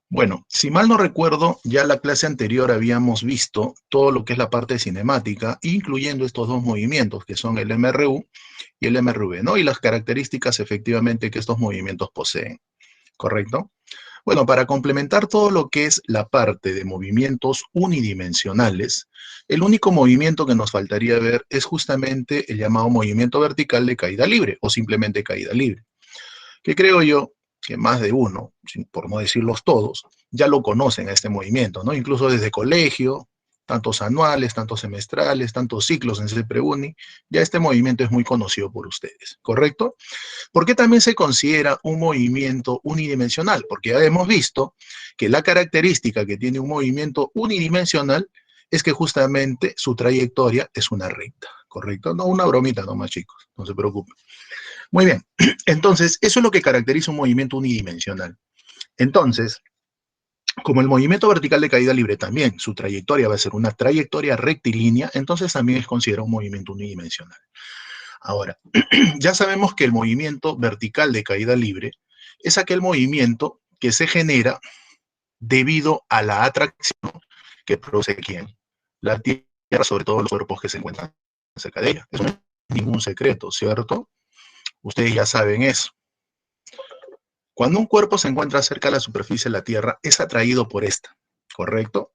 Bueno, si mal no recuerdo, ya la clase anterior habíamos visto todo lo que es la parte cinemática, incluyendo estos dos movimientos, que son el MRU y el MRV, ¿no? Y las características efectivamente que estos movimientos poseen, ¿correcto? Bueno, para complementar todo lo que es la parte de movimientos unidimensionales, el único movimiento que nos faltaría ver es justamente el llamado movimiento vertical de caída libre, o simplemente caída libre, que creo yo que más de uno, por no decirlos todos, ya lo conocen a este movimiento, ¿no? Incluso desde colegio, tantos anuales, tantos semestrales, tantos ciclos en CEPREUNI, ya este movimiento es muy conocido por ustedes, ¿correcto? ¿Por qué también se considera un movimiento unidimensional? Porque ya hemos visto que la característica que tiene un movimiento unidimensional es que justamente su trayectoria es una recta, ¿correcto? No una bromita nomás, chicos, no se preocupen. Muy bien, entonces, eso es lo que caracteriza un movimiento unidimensional. Entonces, como el movimiento vertical de caída libre también, su trayectoria va a ser una trayectoria rectilínea, entonces también es considerado un movimiento unidimensional. Ahora, ya sabemos que el movimiento vertical de caída libre es aquel movimiento que se genera debido a la atracción que produce ¿quién? La Tierra, sobre todo los cuerpos que se encuentran cerca de ella. Eso no es ningún secreto, ¿cierto? Ustedes ya saben eso. Cuando un cuerpo se encuentra cerca de la superficie de la Tierra, es atraído por esta, ¿correcto?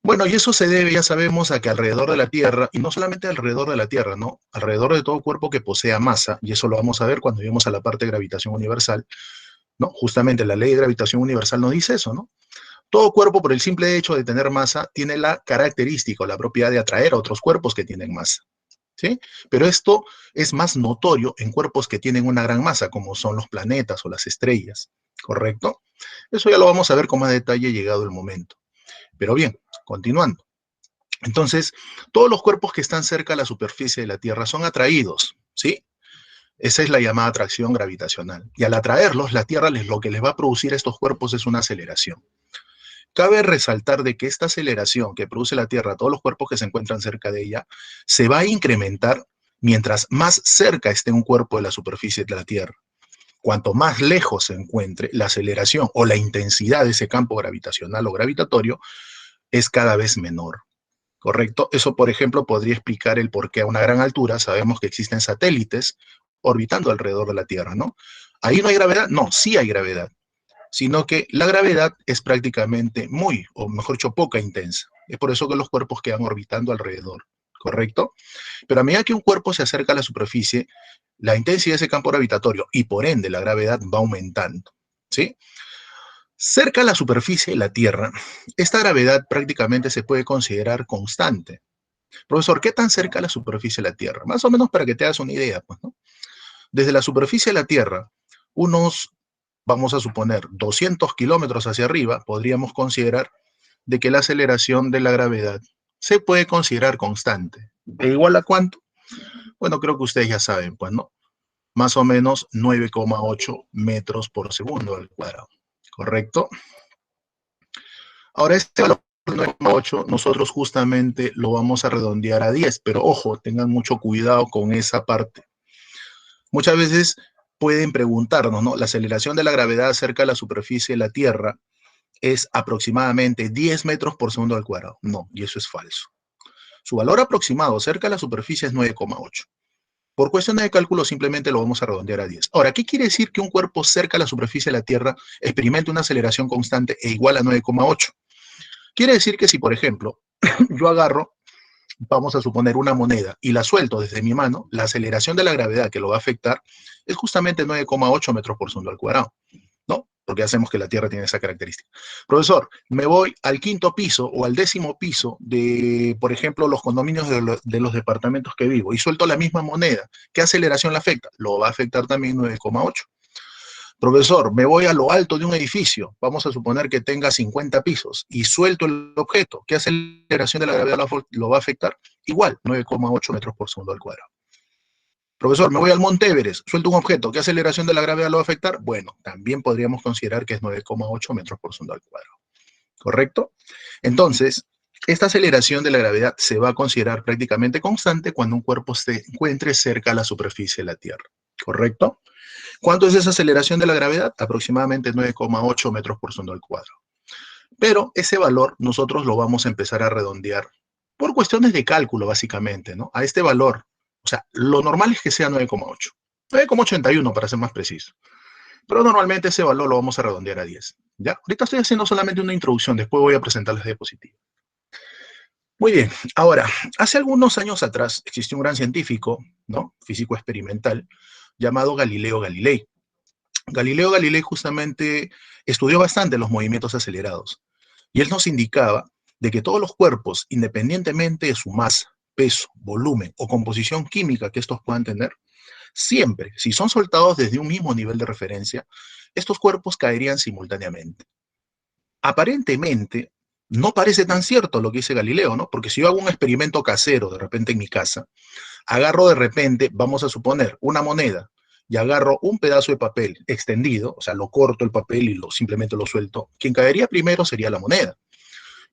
Bueno, y eso se debe, ya sabemos, a que alrededor de la Tierra, y no solamente alrededor de la Tierra, ¿no? Alrededor de todo cuerpo que posea masa, y eso lo vamos a ver cuando lleguemos a la parte de gravitación universal, ¿no? Justamente la ley de gravitación universal nos dice eso, ¿no? Todo cuerpo, por el simple hecho de tener masa, tiene la característica o la propiedad de atraer a otros cuerpos que tienen masa, ¿sí? Pero esto es más notorio en cuerpos que tienen una gran masa, como son los planetas o las estrellas, ¿correcto? Eso ya lo vamos a ver con más detalle llegado el momento. Pero bien, continuando. Entonces, todos los cuerpos que están cerca de la superficie de la Tierra son atraídos, ¿sí? Esa es la llamada atracción gravitacional. Y al atraerlos, la Tierra lo que les va a producir a estos cuerpos es una aceleración. Cabe resaltar de que esta aceleración que produce la Tierra a todos los cuerpos que se encuentran cerca de ella se va a incrementar mientras más cerca esté un cuerpo de la superficie de la Tierra. Cuanto más lejos se encuentre, la aceleración o la intensidad de ese campo gravitacional o gravitatorio es cada vez menor. ¿Correcto? Eso, por ejemplo, podría explicar el por qué a una gran altura sabemos que existen satélites orbitando alrededor de la Tierra, ¿no? ¿Ahí no hay gravedad? No, sí hay gravedad, sino que la gravedad es prácticamente muy, o mejor dicho, poca intensa. Es por eso que los cuerpos quedan orbitando alrededor, ¿correcto? Pero a medida que un cuerpo se acerca a la superficie, la intensidad de ese campo gravitatorio y por ende la gravedad va aumentando, ¿sí? Cerca a la superficie de la Tierra, esta gravedad prácticamente se puede considerar constante. Profesor, ¿qué tan cerca a la superficie de la Tierra? Más o menos para que te hagas una idea, pues, ¿no? Desde la superficie de la Tierra, unos, vamos a suponer, 200 kilómetros hacia arriba, podríamos considerar de que la aceleración de la gravedad se puede considerar constante. ¿E igual a cuánto? Bueno, creo que ustedes ya saben, pues, ¿no? Más o menos 9,8 metros por segundo al cuadrado, ¿correcto? Ahora, este valor 9,8 nosotros justamente lo vamos a redondear a 10, pero ojo, tengan mucho cuidado con esa parte. Muchas veces pueden preguntarnos, ¿no? La aceleración de la gravedad cerca de la superficie de la Tierra es aproximadamente 10 metros por segundo al cuadrado. No, y eso es falso. Su valor aproximado cerca de la superficie es 9,8. Por cuestiones de cálculo simplemente lo vamos a redondear a 10. Ahora, ¿qué quiere decir que un cuerpo cerca de la superficie de la Tierra experimente una aceleración constante e igual a 9,8? Quiere decir que si, por ejemplo, yo agarro, vamos a suponer, una moneda y la suelto desde mi mano, la aceleración de la gravedad que lo va a afectar es justamente 9,8 metros por segundo al cuadrado, ¿no? Porque hacemos que la Tierra tiene esa característica. Profesor, me voy al quinto piso o al décimo piso de, por ejemplo, los condominios de los departamentos que vivo y suelto la misma moneda. ¿Qué aceleración la afecta? Lo va a afectar también 9,8. Profesor, me voy a lo alto de un edificio, vamos a suponer que tenga 50 pisos, y suelto el objeto. ¿Qué aceleración de la gravedad lo va a afectar? Igual, 9,8 metros por segundo al cuadrado. Profesor, me voy al Monte Everest, suelto un objeto, ¿qué aceleración de la gravedad lo va a afectar? Bueno, también podríamos considerar que es 9,8 metros por segundo al cuadrado. ¿Correcto? Entonces, esta aceleración de la gravedad se va a considerar prácticamente constante cuando un cuerpo se encuentre cerca a la superficie de la Tierra. ¿Correcto? ¿Cuánto es esa aceleración de la gravedad? Aproximadamente 9,8 metros por segundo al cuadrado. Pero ese valor nosotros lo vamos a empezar a redondear por cuestiones de cálculo, básicamente, ¿no? A este valor, o sea, lo normal es que sea 9,8. 9,81 para ser más preciso. Pero normalmente ese valor lo vamos a redondear a 10. ¿Ya? Ahorita estoy haciendo solamente una introducción, después voy a presentar las diapositivas. Muy bien, ahora, hace algunos años atrás existió un gran científico, ¿no? Físico experimental, llamado Galileo Galilei. Galileo Galilei justamente estudió bastante los movimientos acelerados y él nos indicaba de que todos los cuerpos, independientemente de su masa, peso, volumen o composición química que estos puedan tener, siempre, si son soltados desde un mismo nivel de referencia, estos cuerpos caerían simultáneamente. Aparentemente, no parece tan cierto lo que dice Galileo, ¿no? Porque si yo hago un experimento casero de repente en mi casa, agarro de repente, vamos a suponer, una moneda y agarro un pedazo de papel extendido, o sea, lo corto el papel y simplemente lo suelto, quien caería primero sería la moneda.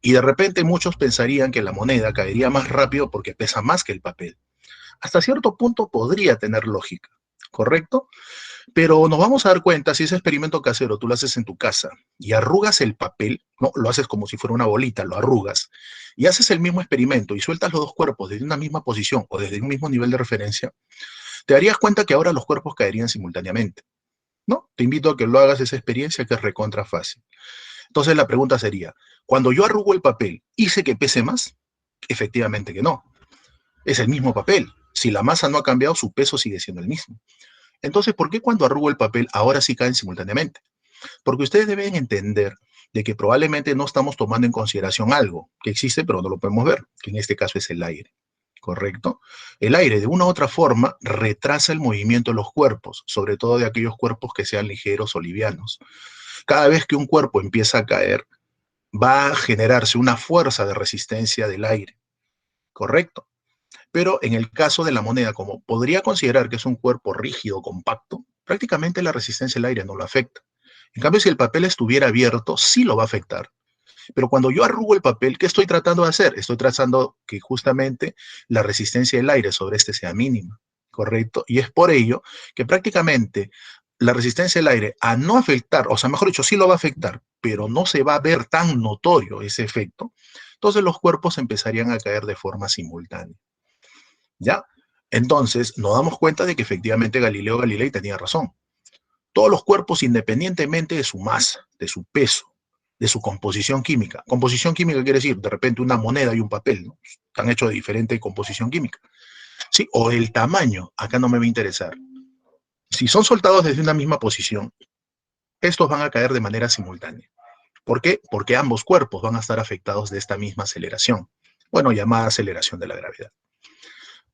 Y de repente muchos pensarían que la moneda caería más rápido porque pesa más que el papel. Hasta cierto punto podría tener lógica, ¿correcto? Pero nos vamos a dar cuenta, si ese experimento casero tú lo haces en tu casa y arrugas el papel, ¿no? Lo haces como si fuera una bolita, lo arrugas, y haces el mismo experimento y sueltas los dos cuerpos desde una misma posición o desde un mismo nivel de referencia, te darías cuenta que ahora los cuerpos caerían simultáneamente, ¿no? Te invito a que lo hagas esa experiencia que es recontra fácil. Entonces la pregunta sería, cuando yo arrugo el papel, ¿hice que pese más? Efectivamente que no. Es el mismo papel. Si la masa no ha cambiado, su peso sigue siendo el mismo. Entonces, ¿por qué cuando arrugo el papel ahora sí caen simultáneamente? Porque ustedes deben entender de que probablemente no estamos tomando en consideración algo que existe pero no lo podemos ver, que en este caso es el aire, ¿correcto? El aire de una u otra forma retrasa el movimiento de los cuerpos, sobre todo de aquellos cuerpos que sean ligeros o livianos. Cada vez que un cuerpo empieza a caer, va a generarse una fuerza de resistencia del aire, ¿correcto? Pero en el caso de la moneda, como podría considerar que es un cuerpo rígido, compacto, prácticamente la resistencia del aire no lo afecta. En cambio, si el papel estuviera abierto, sí lo va a afectar. Pero cuando yo arrugo el papel, ¿qué estoy tratando de hacer? Estoy tratando que justamente la resistencia del aire sobre este sea mínima, ¿correcto? Y es por ello que prácticamente la resistencia del aire, a no afectar, o sea, mejor dicho, sí lo va a afectar, pero no se va a ver tan notorio ese efecto, entonces los cuerpos empezarían a caer de forma simultánea. ¿Ya? Entonces nos damos cuenta de que efectivamente Galileo Galilei tenía razón. Todos los cuerpos, independientemente de su masa, de su peso, de su composición química. Composición química quiere decir, de repente, una moneda y un papel, ¿no? Están hechos de diferente composición química. ¿Sí? O el tamaño, acá no me va a interesar. Si son soltados desde una misma posición, estos van a caer de manera simultánea. ¿Por qué? Porque ambos cuerpos van a estar afectados de esta misma aceleración. Bueno, llamada aceleración de la gravedad.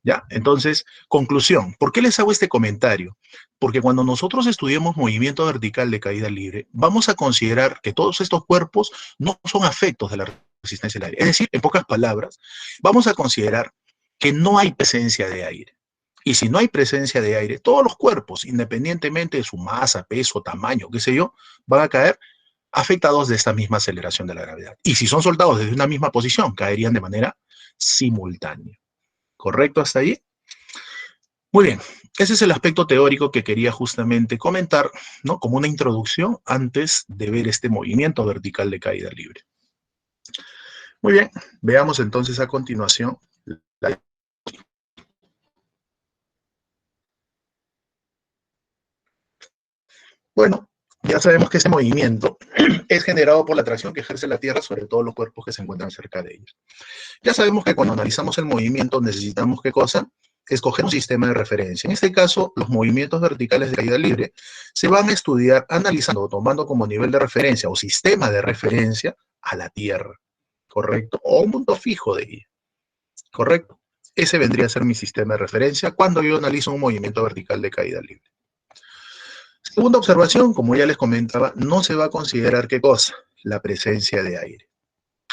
¿Ya? Entonces, conclusión, ¿por qué les hago este comentario? Porque cuando nosotros estudiemos movimiento vertical de caída libre, vamos a considerar que todos estos cuerpos no son afectos de la resistencia del aire. Es decir, en pocas palabras, vamos a considerar que no hay presencia de aire. Y si no hay presencia de aire, todos los cuerpos, independientemente de su masa, peso, tamaño, qué sé yo, van a caer afectados de esta misma aceleración de la gravedad. Y si son soltados desde una misma posición, caerían de manera simultánea. ¿Correcto hasta ahí? Muy bien, ese es el aspecto teórico que quería justamente comentar, ¿no? Como una introducción antes de ver este movimiento vertical de caída libre. Muy bien, veamos entonces a continuación. Bueno, ya sabemos que ese movimiento es generado por la atracción que ejerce la Tierra sobre todos los cuerpos que se encuentran cerca de ella. Ya sabemos que cuando analizamos el movimiento necesitamos, ¿qué cosa? Escoger un sistema de referencia. En este caso, los movimientos verticales de caída libre se van a estudiar analizando o tomando como nivel de referencia o sistema de referencia a la Tierra, ¿correcto? O un punto fijo de ella, ¿correcto? Ese vendría a ser mi sistema de referencia cuando yo analizo un movimiento vertical de caída libre. Segunda observación, como ya les comentaba, no se va a considerar, ¿qué cosa? La presencia de aire.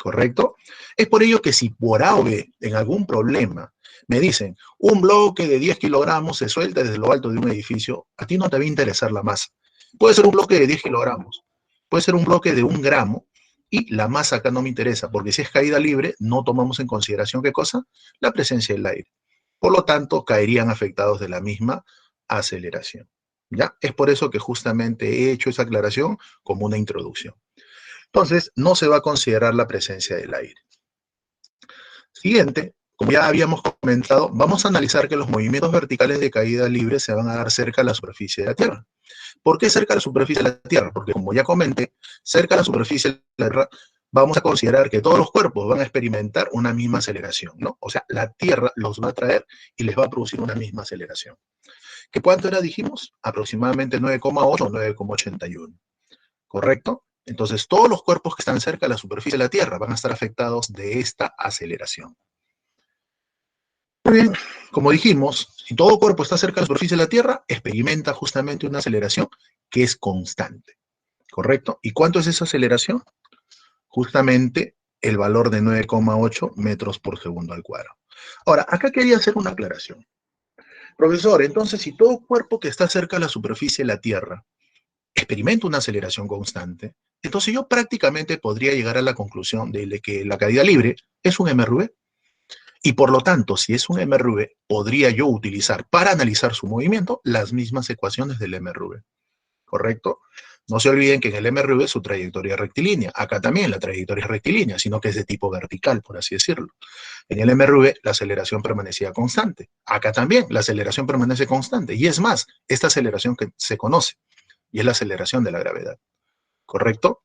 ¿Correcto? Es por ello que si por A o B, en algún problema, me dicen, un bloque de 10 kilogramos se suelta desde lo alto de un edificio, a ti no te va a interesar la masa. Puede ser un bloque de 10 kilogramos, puede ser un bloque de 1 gramo, y la masa acá no me interesa, porque si es caída libre, no tomamos en consideración, ¿qué cosa? La presencia del aire. Por lo tanto, caerían afectados de la misma aceleración. ¿Ya? Es por eso que justamente he hecho esa aclaración como una introducción. Entonces, no se va a considerar la presencia del aire. Siguiente, como ya habíamos comentado, vamos a analizar que los movimientos verticales de caída libre se van a dar cerca a la superficie de la Tierra. ¿Por qué cerca de la superficie de la Tierra? Porque como ya comenté, cerca de la superficie de la Tierra vamos a considerar que todos los cuerpos van a experimentar una misma aceleración, ¿no? O sea, la Tierra los va a traer y les va a producir una misma aceleración. ¿Qué cuánto era, dijimos? Aproximadamente 9,8 o 9,81. ¿Correcto? Entonces, todos los cuerpos que están cerca de la superficie de la Tierra van a estar afectados de esta aceleración. Muy bien, como dijimos, si todo cuerpo está cerca de la superficie de la Tierra, experimenta justamente una aceleración que es constante. ¿Correcto? ¿Y cuánto es esa aceleración? Justamente el valor de 9,8 metros por segundo al cuadrado. Ahora, acá quería hacer una aclaración. Profesor, entonces, si todo cuerpo que está cerca de la superficie de la Tierra experimenta una aceleración constante, entonces yo prácticamente podría llegar a la conclusión de que la caída libre es un MRV. Y por lo tanto, si es un MRV, podría yo utilizar para analizar su movimiento las mismas ecuaciones del MRV. ¿Correcto? No se olviden que en el MRV su trayectoria es rectilínea. Acá también la trayectoria es rectilínea, sino que es de tipo vertical, por así decirlo. En el MRV la aceleración permanecía constante. Acá también la aceleración permanece constante. Y es más, esta aceleración que se conoce, y es la aceleración de la gravedad. ¿Correcto?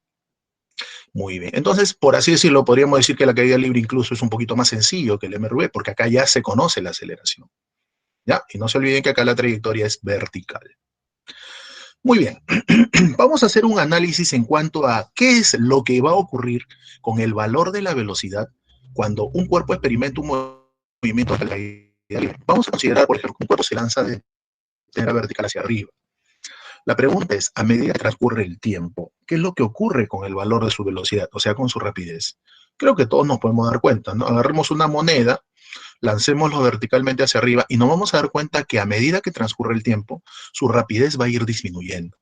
Muy bien. Entonces, por así decirlo, podríamos decir que la caída libre incluso es un poquito más sencillo que el MRV, porque acá ya se conoce la aceleración. ¿Ya? Y no se olviden que acá la trayectoria es vertical. Muy bien. Vamos a hacer un análisis en cuanto a qué es lo que va a ocurrir con el valor de la velocidad cuando un cuerpo experimenta un movimiento de caída libre. Vamos a considerar, por ejemplo, que un cuerpo se lanza de manera vertical hacia arriba. La pregunta es, a medida que transcurre el tiempo, ¿qué es lo que ocurre con el valor de su velocidad, o sea, con su rapidez? Creo que todos nos podemos dar cuenta, ¿no? Agarremos una moneda, lancémoslo verticalmente hacia arriba y nos vamos a dar cuenta que a medida que transcurre el tiempo, su rapidez va a ir disminuyendo.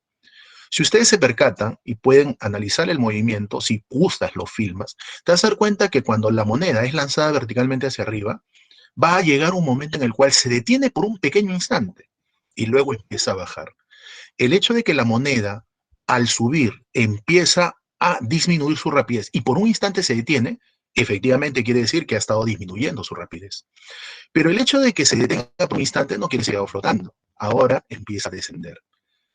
Si ustedes se percatan y pueden analizar el movimiento, si gustas lo filmas, te vas a dar cuenta que cuando la moneda es lanzada verticalmente hacia arriba, va a llegar un momento en el cual se detiene por un pequeño instante y luego empieza a bajar. El hecho de que la moneda al subir empieza a disminuir su rapidez y por un instante se detiene, efectivamente quiere decir que ha estado disminuyendo su rapidez. Pero el hecho de que se detenga por un instante no quiere decir que ha flotando. Ahora empieza a descender.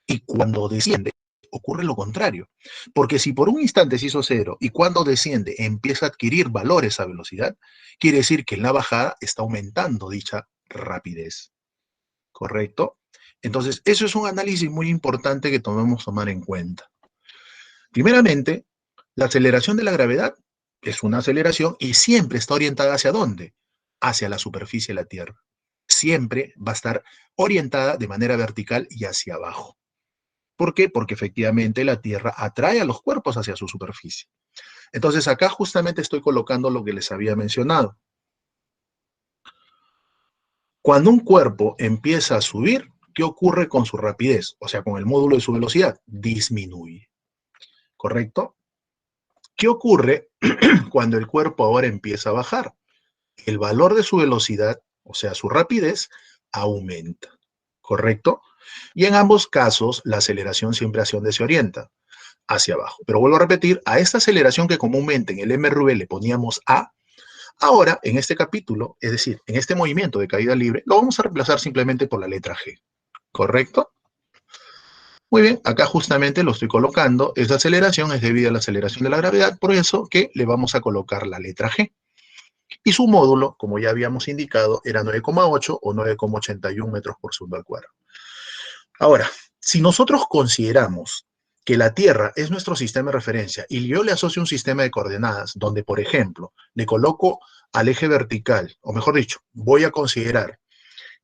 Y cuando desciende, ocurre lo contrario. Porque si por un instante se hizo cero y cuando desciende empieza a adquirir valores a velocidad, quiere decir que en la bajada está aumentando dicha rapidez. ¿Correcto? Entonces, eso es un análisis muy importante que debemos tomar en cuenta. Primeramente, la aceleración de la gravedad es una aceleración y siempre está orientada ¿hacia dónde? Hacia la superficie de la Tierra. Siempre va a estar orientada de manera vertical y hacia abajo. ¿Por qué? Porque efectivamente la Tierra atrae a los cuerpos hacia su superficie. Entonces, acá justamente estoy colocando lo que les había mencionado. Cuando un cuerpo empieza a subir, ¿qué ocurre con su rapidez? O sea, con el módulo de su velocidad, disminuye. ¿Correcto? ¿Qué ocurre cuando el cuerpo ahora empieza a bajar? El valor de su velocidad, o sea, su rapidez, aumenta. ¿Correcto? Y en ambos casos, la aceleración siempre hacia donde se orienta, hacia abajo. Pero vuelvo a repetir, a esta aceleración que comúnmente en el MRV le poníamos A, ahora en este capítulo, es decir, en este movimiento de caída libre, lo vamos a reemplazar simplemente por la letra G. ¿Correcto? Muy bien, acá justamente lo estoy colocando. Esta aceleración es debido a la aceleración de la gravedad, por eso que le vamos a colocar la letra G. Y su módulo, como ya habíamos indicado, era 9,8 o 9,81 metros por segundo al cuadrado. Ahora, si nosotros consideramos que la Tierra es nuestro sistema de referencia y yo le asocio un sistema de coordenadas donde, por ejemplo, le coloco al eje vertical, o mejor dicho, voy a considerar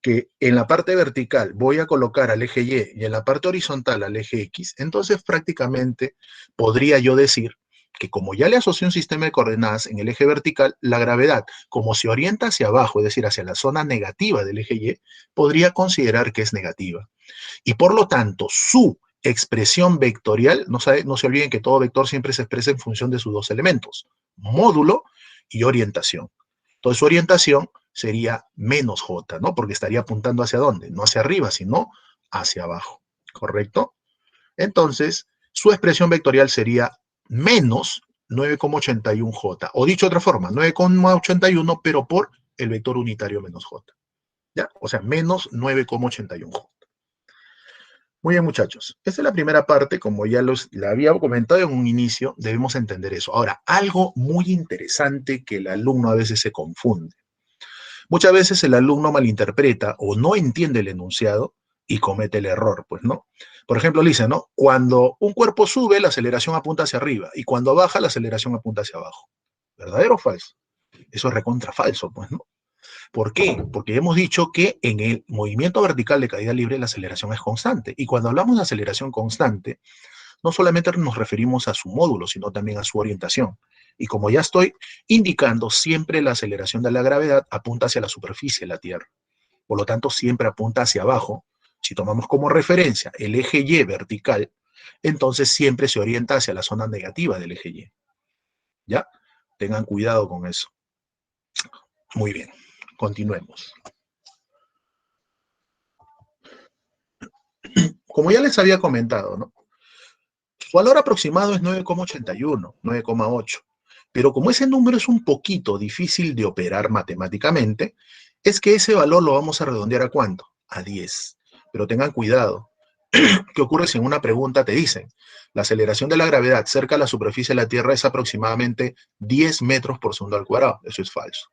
que en la parte vertical voy a colocar al eje Y y en la parte horizontal al eje X, entonces prácticamente podría yo decir que como ya le asocié un sistema de coordenadas en el eje vertical, la gravedad, como se orienta hacia abajo, es decir, hacia la zona negativa del eje Y, podría considerar que es negativa. Y por lo tanto, su expresión vectorial, no se olviden que todo vector siempre se expresa en función de sus dos elementos, módulo y orientación. Entonces, su orientación sería menos J, ¿no? Porque estaría apuntando hacia dónde, no hacia arriba, sino hacia abajo. ¿correcto? Entonces, su expresión vectorial sería menos 9,81J, o dicho de otra forma, 9,81, pero por el vector unitario menos J, ¿ya? O sea, menos 9,81J. Muy bien, muchachos. Esta es la primera parte, como ya la había comentado en un inicio, debemos entender eso. Ahora, algo muy interesante que el alumno a veces se confunde. Muchas veces el alumno malinterpreta o no entiende el enunciado y comete el error, pues, ¿no? Por ejemplo, le dice, ¿no? Cuando un cuerpo sube, la aceleración apunta hacia arriba, y cuando baja, la aceleración apunta hacia abajo. ¿Verdadero o falso? Eso es recontra falso, pues, ¿no? ¿Por qué? Porque hemos dicho que en el movimiento vertical de caída libre la aceleración es constante. Y cuando hablamos de aceleración constante, no solamente nos referimos a su módulo, sino también a su orientación. Y como ya estoy indicando, siempre la aceleración de la gravedad apunta hacia la superficie de la Tierra. Por lo tanto, siempre apunta hacia abajo. Si tomamos como referencia el eje Y vertical, entonces siempre se orienta hacia la zona negativa del eje Y. ¿Ya? Tengan cuidado con eso. Muy bien, continuemos. Como ya les había comentado, ¿no? Su valor aproximado es 9,81, 9,8. Pero como ese número es un poquito difícil de operar matemáticamente, es que ese valor lo vamos a redondear ¿a cuánto? A 10. Pero tengan cuidado. ¿Qué ocurre si en una pregunta te dicen la aceleración de la gravedad cerca de la superficie de la Tierra es aproximadamente 10 metros por segundo al cuadrado? Eso es falso.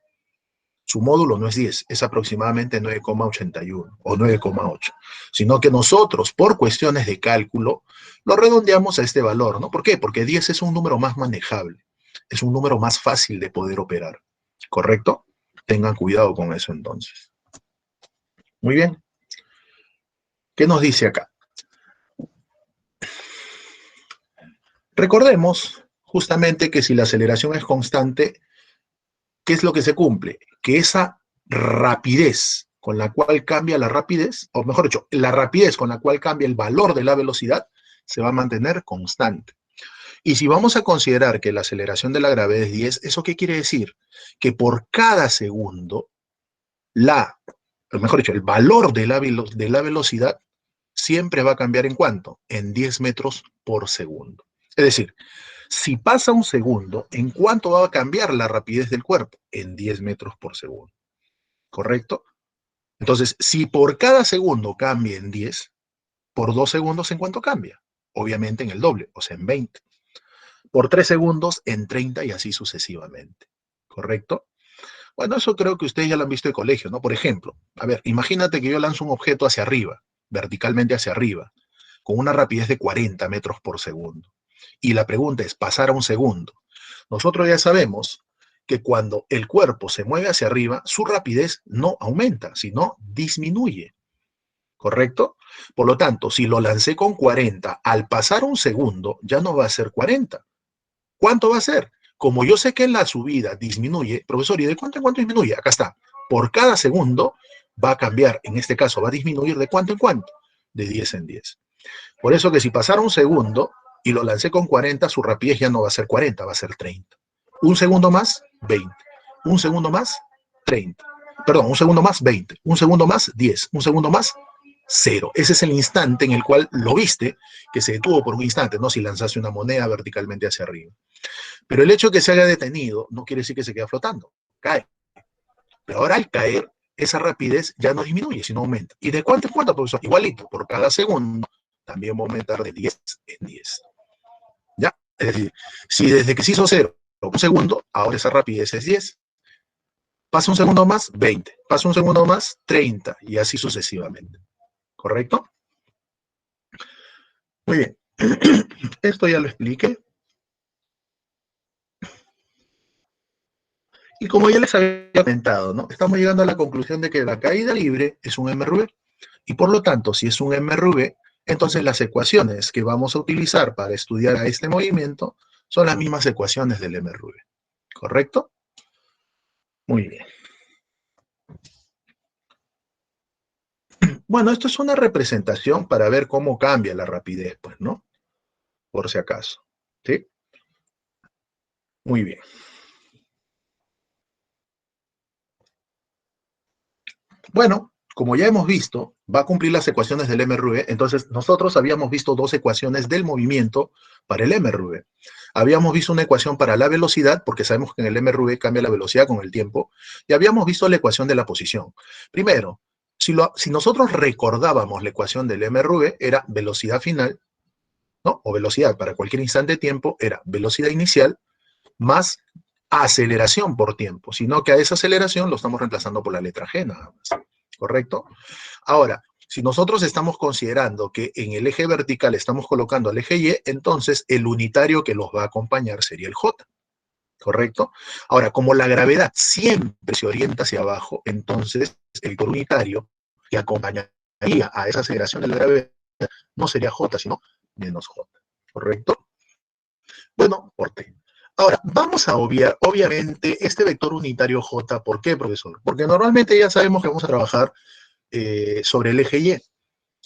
Su módulo no es 10, es aproximadamente 9,81 o 9,8, sino que nosotros, por cuestiones de cálculo, lo redondeamos a este valor, ¿no? ¿Por qué? Porque 10 es un número más manejable, es un número más fácil de poder operar, ¿correcto? Tengan cuidado con eso entonces. Muy bien. ¿Qué nos dice acá? Recordemos justamente que si la aceleración es constante, ¿qué es lo que se cumple? Que esa rapidez con la cual cambia la rapidez, o mejor dicho, la rapidez con la cual cambia el valor de la velocidad, se va a mantener constante. Y si vamos a considerar que la aceleración de la gravedad es 10, ¿eso qué quiere decir? Que por cada segundo, mejor dicho, el valor de la velocidad siempre va a cambiar ¿en cuánto? En 10 metros por segundo. Es decir, si pasa un segundo, ¿en cuánto va a cambiar la rapidez del cuerpo? En 10 metros por segundo. ¿Correcto? Entonces, si por cada segundo cambia en 10, por 2 segundos, ¿en cuánto cambia? Obviamente en el doble, o sea, en 20. Por 3 segundos, en 30 y así sucesivamente. ¿Correcto? Bueno, eso creo que ustedes ya lo han visto de colegio, ¿no? Por ejemplo, a ver, imagínate que yo lanzo un objeto hacia arriba, verticalmente hacia arriba, con una rapidez de 40 metros por segundo. Y la pregunta es, pasar a un segundo. Nosotros ya sabemos que cuando el cuerpo se mueve hacia arriba, su rapidez no aumenta, sino disminuye. ¿Correcto? Por lo tanto, si lo lancé con 40, al pasar un segundo, ya no va a ser 40. ¿Cuánto va a ser? Como yo sé que en la subida disminuye, profesor, ¿y de cuánto en cuánto disminuye? Acá está. Por cada segundo va a cambiar, en este caso va a disminuir de cuánto en cuánto, de 10 en 10. Por eso que si pasara un segundo y lo lancé con 40, su rapidez ya no va a ser 40, va a ser 30. Un segundo más, 20. Un segundo más, 30. Perdón, un segundo más, 20. Un segundo más, 10. Un segundo más, 0. Ese es el instante en el cual lo viste, que se detuvo por un instante, ¿no? Si lanzaste una moneda verticalmente hacia arriba. Pero el hecho de que se haya detenido no quiere decir que se queda flotando, cae. Pero ahora al caer, esa rapidez ya no disminuye, sino aumenta. ¿Y de cuánto en cuánto, profesor? Igualito, por cada segundo también va a aumentar de 10 en 10. ¿Ya? Es decir, si desde que se hizo 0 un segundo, ahora esa rapidez es 10. Pasa un segundo más, 20. Pasa un segundo más, 30. Y así sucesivamente. ¿Correcto? Muy bien. Esto ya lo expliqué. Y como ya les había comentado, ¿no? Estamos llegando a la conclusión de que la caída libre es un MRV. Y por lo tanto, si es un MRV, entonces las ecuaciones que vamos a utilizar para estudiar a este movimiento son las mismas ecuaciones del MRV. ¿Correcto? Muy bien. Bueno, esto es una representación para ver cómo cambia la rapidez, pues, ¿no? Por si acaso. ¿Sí? Muy bien. Bueno, como ya hemos visto, va a cumplir las ecuaciones del MRV, entonces nosotros habíamos visto dos ecuaciones del movimiento para el MRV. Habíamos visto una ecuación para la velocidad, porque sabemos que en el MRV cambia la velocidad con el tiempo, y habíamos visto la ecuación de la posición. Primero, si nosotros recordábamos la ecuación del MRV, era velocidad final, ¿no? O velocidad para cualquier instante de tiempo, era velocidad inicial más aceleración por tiempo, sino que a esa aceleración lo estamos reemplazando por la letra G nada más, ¿correcto? Ahora, si nosotros estamos considerando que en el eje vertical estamos colocando el eje Y, entonces el unitario que los va a acompañar sería el J, ¿correcto? Ahora, como la gravedad siempre se orienta hacia abajo, entonces el vector unitario que acompañaría a esa aceleración de la gravedad no sería J, sino menos J, ¿correcto? Bueno, por T. Ahora, vamos a obviar, obviamente, este vector unitario J. ¿Por qué, profesor? Porque normalmente ya sabemos que vamos a trabajar sobre el eje Y.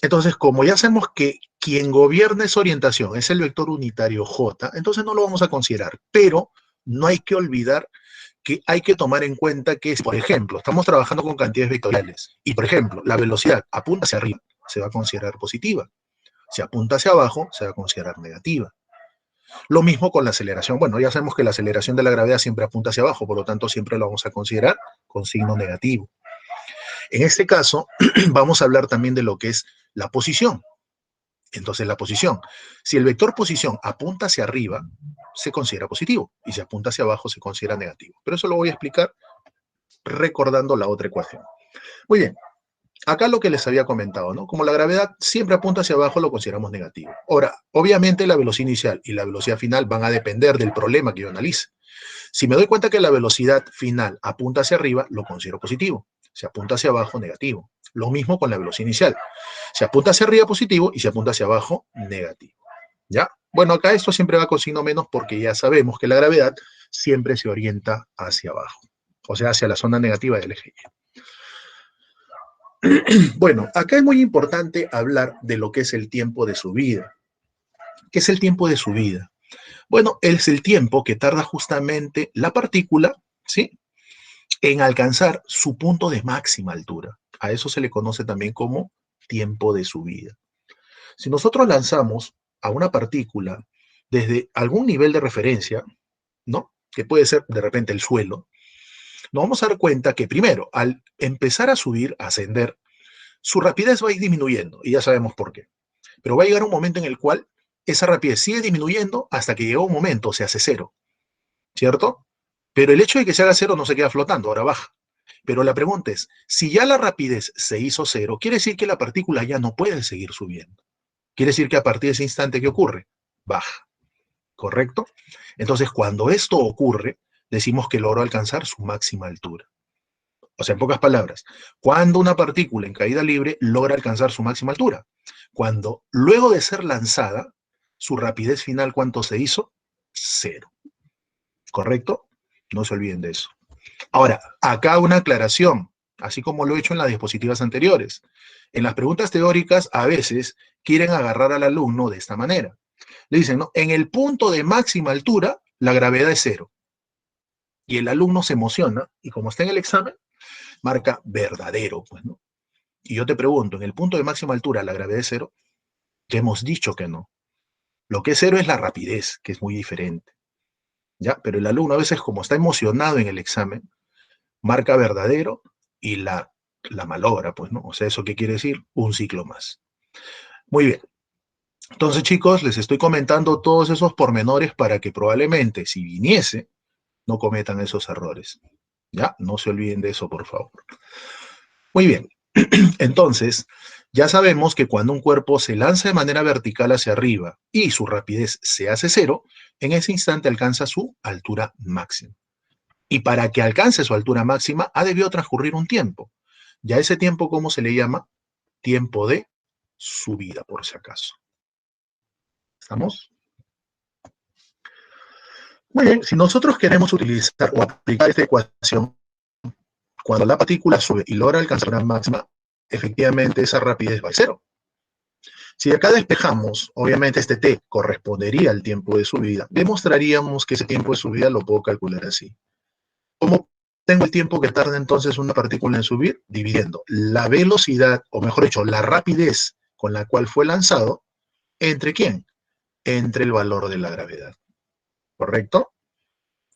Entonces, como ya sabemos que quien gobierna esa orientación es el vector unitario J, entonces no lo vamos a considerar. Pero no hay que olvidar que hay que tomar en cuenta que, por ejemplo, estamos trabajando con cantidades vectoriales y, por ejemplo, la velocidad apunta hacia arriba, se va a considerar positiva. Si apunta hacia abajo, se va a considerar negativa. Lo mismo con la aceleración. Bueno, ya sabemos que la aceleración de la gravedad siempre apunta hacia abajo, por lo tanto siempre lo vamos a considerar con signo negativo. En este caso, vamos a hablar también de lo que es la posición. Entonces, la posición. Si el vector posición apunta hacia arriba, se considera positivo, y si apunta hacia abajo, se considera negativo. Pero eso lo voy a explicar recordando la otra ecuación. Muy bien. Acá lo que les había comentado, ¿no? Como la gravedad siempre apunta hacia abajo, lo consideramos negativo. Ahora, obviamente la velocidad inicial y la velocidad final van a depender del problema que yo analice. Si me doy cuenta que la velocidad final apunta hacia arriba, lo considero positivo. Si apunta hacia abajo, negativo. Lo mismo con la velocidad inicial. Si apunta hacia arriba, positivo, y si apunta hacia abajo, negativo. ¿Ya? Bueno, acá esto siempre va con signo menos porque ya sabemos que la gravedad siempre se orienta hacia abajo. O sea, hacia la zona negativa del eje Y. Bueno, acá es muy importante hablar de lo que es el tiempo de subida. ¿Qué es el tiempo de subida? Bueno, es el tiempo que tarda justamente la partícula, ¿sí?, en alcanzar su punto de máxima altura. A eso se le conoce también como tiempo de subida. Si nosotros lanzamos a una partícula desde algún nivel de referencia, ¿no?, que puede ser de repente el suelo, nos vamos a dar cuenta que primero, al empezar a subir, a ascender, su rapidez va a ir disminuyendo, y ya sabemos por qué. Pero va a llegar un momento en el cual esa rapidez sigue disminuyendo hasta que llega un momento, se hace cero, ¿cierto? Pero el hecho de que se haga cero no se queda flotando, ahora baja. Pero la pregunta es, si ya la rapidez se hizo cero, quiere decir que la partícula ya no puede seguir subiendo. Quiere decir que a partir de ese instante, ¿qué ocurre? Baja, ¿correcto? Entonces, cuando esto ocurre, decimos que logró alcanzar su máxima altura. O sea, en pocas palabras, cuando una partícula en caída libre logra alcanzar su máxima altura. Cuando, luego de ser lanzada, su rapidez final, ¿cuánto se hizo? Cero. ¿Correcto? No se olviden de eso. Ahora, acá una aclaración, así como lo he hecho en las diapositivas anteriores. En las preguntas teóricas, a veces quieren agarrar al alumno de esta manera. Le dicen, ¿no?, en el punto de máxima altura, la gravedad es cero. Y el alumno se emociona, y como está en el examen, marca verdadero, pues, ¿no? Y yo te pregunto, ¿en el punto de máxima altura la gravedad es cero? Ya hemos dicho que no. Lo que es cero es la rapidez, que es muy diferente, ¿ya? Pero el alumno a veces, como está emocionado en el examen, marca verdadero y la malogra, pues, ¿no? O sea, ¿eso qué quiere decir? Un ciclo más. Muy bien. Entonces, chicos, les estoy comentando todos esos pormenores para que probablemente, si viniese, no cometan esos errores. ¿Ya? No se olviden de eso, por favor. Muy bien. Entonces, ya sabemos que cuando un cuerpo se lanza de manera vertical hacia arriba y su rapidez se hace cero, en ese instante alcanza su altura máxima. Y para que alcance su altura máxima, ha debido transcurrir un tiempo. ¿Ya ese tiempo cómo se le llama? Tiempo de subida, por si acaso. ¿Estamos? Muy bien, si nosotros queremos utilizar o aplicar esta ecuación, cuando la partícula sube y logra alcanzar la máxima, efectivamente esa rapidez va a cero. Si acá despejamos, obviamente este t correspondería al tiempo de subida, demostraríamos que ese tiempo de subida lo puedo calcular así. ¿Cómo Tengo el tiempo que tarda entonces una partícula en subir, dividiendo la velocidad, o mejor dicho, la rapidez con la cual fue lanzado, ¿entre quién? Entre el valor de la gravedad. ¿Correcto?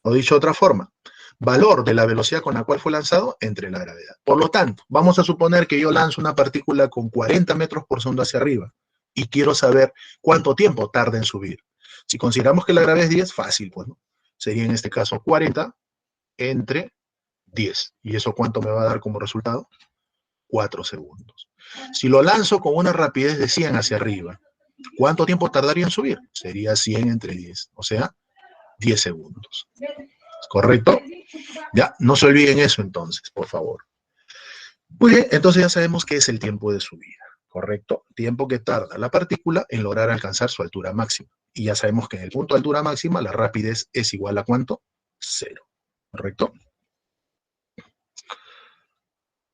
O dicho de otra forma, valor de la velocidad con la cual fue lanzado entre la gravedad. Por lo tanto, vamos a suponer que yo lanzo una partícula con 40 metros por segundo hacia arriba y quiero saber cuánto tiempo tarda en subir. Si consideramos que la gravedad es 10, fácil, pues, ¿no? Sería en este caso 40 entre 10. ¿Y eso cuánto me va a dar como resultado? 4 segundos. Si lo lanzo con una rapidez de 100 hacia arriba, ¿cuánto tiempo tardaría en subir? Sería 100 entre 10, o sea, 10 segundos. ¿Correcto? Ya, no se olviden eso entonces, por favor. Muy bien, entonces ya sabemos qué es el tiempo de subida, ¿correcto? Tiempo que tarda la partícula en lograr alcanzar su altura máxima. Y ya sabemos que en el punto de altura máxima la rapidez es igual a ¿cuánto? 0, ¿correcto?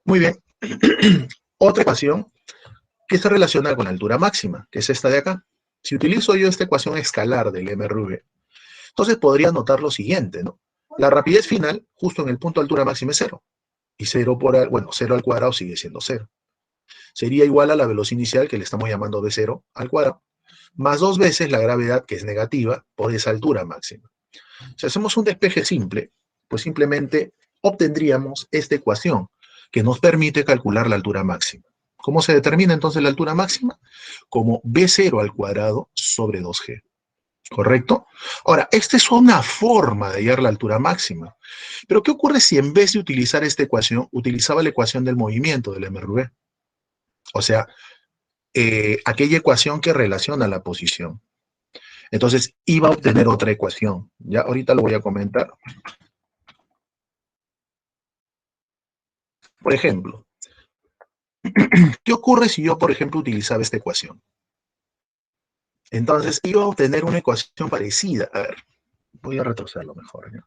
Muy bien. Otra ecuación que se relaciona con la altura máxima, que es esta de acá. Si utilizo yo esta ecuación escalar del MRV, entonces podría notar lo siguiente, ¿no? La rapidez final, justo en el punto de altura máxima es 0. Y 0 por, bueno, 0 al cuadrado sigue siendo 0. Sería igual a la velocidad inicial, que le estamos llamando de 0 al cuadrado, más 2 veces la gravedad, que es negativa, por esa altura máxima. Si hacemos un despeje simple, pues simplemente obtendríamos esta ecuación, que nos permite calcular la altura máxima. ¿Cómo se determina entonces la altura máxima? Como b0 al cuadrado sobre 2g. ¿Correcto? Ahora, esta es una forma de hallar la altura máxima. Pero, ¿qué ocurre si en vez de utilizar esta ecuación, utilizaba la ecuación del movimiento del MRV? O sea, aquella ecuación que relaciona la posición. Entonces, iba a obtener otra ecuación. Ya, ahorita lo voy a comentar. Por ejemplo, ¿qué ocurre si yo, por ejemplo, utilizaba esta ecuación? Entonces, iba a obtener una ecuación parecida. A ver, voy a retrocederlo mejor, ¿no?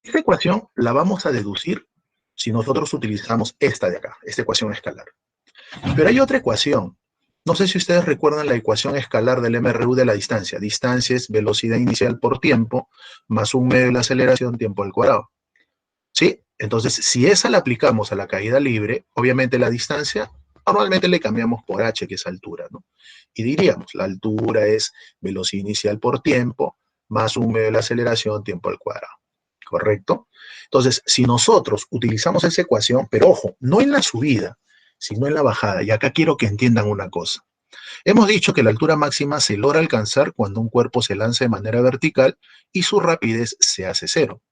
Esta ecuación la vamos a deducir si nosotros utilizamos esta de acá, esta ecuación escalar. Pero hay otra ecuación. No sé si ustedes recuerdan la ecuación escalar del MRU de la distancia. Distancia es velocidad inicial por tiempo, más un medio de la aceleración, tiempo al cuadrado. ¿Sí? Entonces, si esa la aplicamos a la caída libre, obviamente la distancia, normalmente le cambiamos por h, que es altura, ¿no? Y diríamos, la altura es velocidad inicial por tiempo, más un medio de la aceleración, tiempo al cuadrado. ¿Correcto? Entonces, si nosotros utilizamos esa ecuación, pero ojo, no en la subida, sino en la bajada, y acá quiero que entiendan una cosa. Hemos dicho que la altura máxima se logra alcanzar cuando un cuerpo se lanza de manera vertical y su rapidez se hace 0.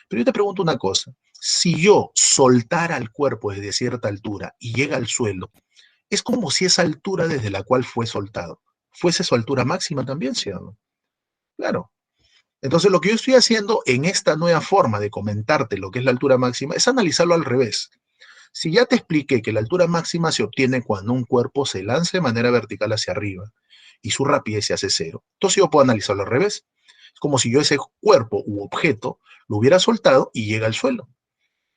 Pero yo te pregunto una cosa, si yo soltara el cuerpo desde cierta altura y llega al suelo, es como si esa altura desde la cual fue soltado fuese su altura máxima también, ¿sí o no? Claro. Entonces, lo que yo estoy haciendo en esta nueva forma de comentarte lo que es la altura máxima es analizarlo al revés. Si ya te expliqué que la altura máxima se obtiene cuando un cuerpo se lanza de manera vertical hacia arriba y su rapidez se hace 0, entonces yo puedo analizarlo al revés. Es como si yo ese cuerpo u objeto lo hubiera soltado y llega al suelo.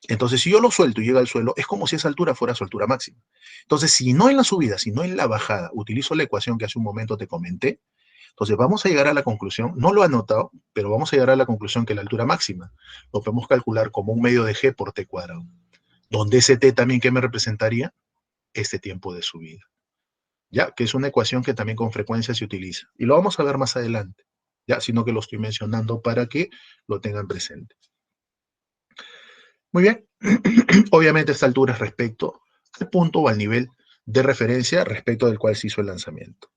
Entonces, si yo lo suelto y llega al suelo, es como si esa altura fuera su altura máxima. Entonces, si no en la subida, sino en la bajada, utilizo la ecuación que hace un momento te comenté, entonces vamos a llegar a la conclusión, no lo he anotado, pero vamos a llegar a la conclusión que la altura máxima lo podemos calcular como un medio de g por t cuadrado, donde ese t también, ¿qué me representaría? Este tiempo de subida. Ya, que es una ecuación que también con frecuencia se utiliza. Y lo vamos a ver más adelante, ya, sino que lo estoy mencionando para que lo tengan presente. Muy bien. Obviamente esta altura es respecto al punto o al nivel de referencia respecto del cual se hizo el lanzamiento.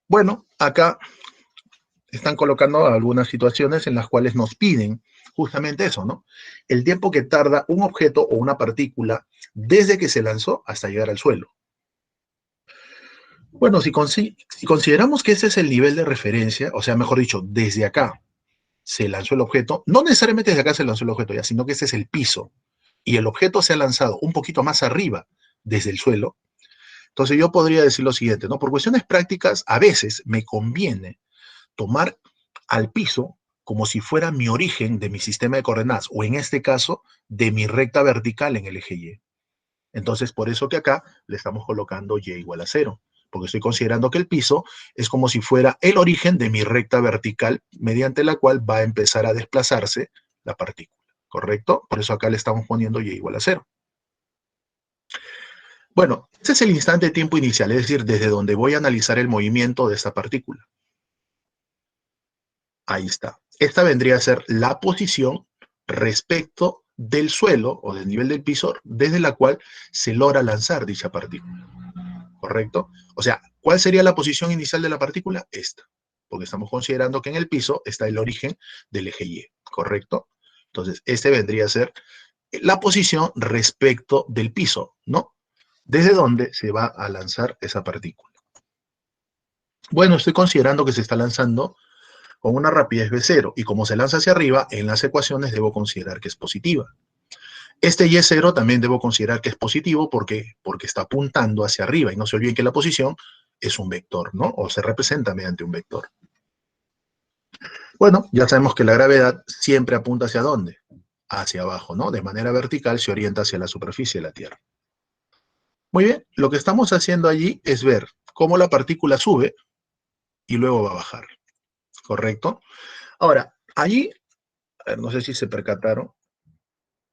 Bueno, acá están colocando algunas situaciones en las cuales nos piden justamente eso, ¿no? El tiempo que tarda un objeto o una partícula desde que se lanzó hasta llegar al suelo. Bueno, si consideramos que ese es el nivel de referencia, o sea, mejor dicho, desde acá se lanzó el objeto, no necesariamente desde acá se lanzó el objeto ya, sino que ese es el piso, y el objeto se ha lanzado un poquito más arriba desde el suelo, entonces yo podría decir lo siguiente, ¿no? Por cuestiones prácticas, a veces me conviene tomar al piso como si fuera mi origen de mi sistema de coordenadas, o en este caso, de mi recta vertical en el eje Y. Entonces, por eso que acá le estamos colocando y igual a 0, porque estoy considerando que el piso es como si fuera el origen de mi recta vertical, mediante la cual va a empezar a desplazarse la partícula, ¿correcto? Por eso acá le estamos poniendo y igual a 0. Bueno, este es el instante de tiempo inicial, es decir, desde donde voy a analizar el movimiento de esta partícula. Ahí está. Esta vendría a ser la posición respecto del suelo o del nivel del piso desde la cual se logra lanzar dicha partícula. ¿Correcto? O sea, ¿cuál sería la posición inicial de la partícula? Esta. Porque estamos considerando que en el piso está el origen del eje Y. ¿Correcto? Entonces, este vendría a ser la posición respecto del piso, ¿no? Desde donde se va a lanzar esa partícula. Bueno, estoy considerando que se está lanzando con una rapidez v0, y como se lanza hacia arriba, en las ecuaciones debo considerar que es positiva. Este y0 también debo considerar que es positivo porque está apuntando hacia arriba, y no se olviden que la posición es un vector, ¿no? O se representa mediante un vector. Bueno, ya sabemos que la gravedad siempre apunta ¿hacia dónde? Hacia abajo, ¿no? De manera vertical se orienta hacia la superficie de la Tierra. Muy bien, lo que estamos haciendo allí es ver cómo la partícula sube y luego va a bajar, ¿correcto? Ahora, allí, a ver, no sé si se percataron,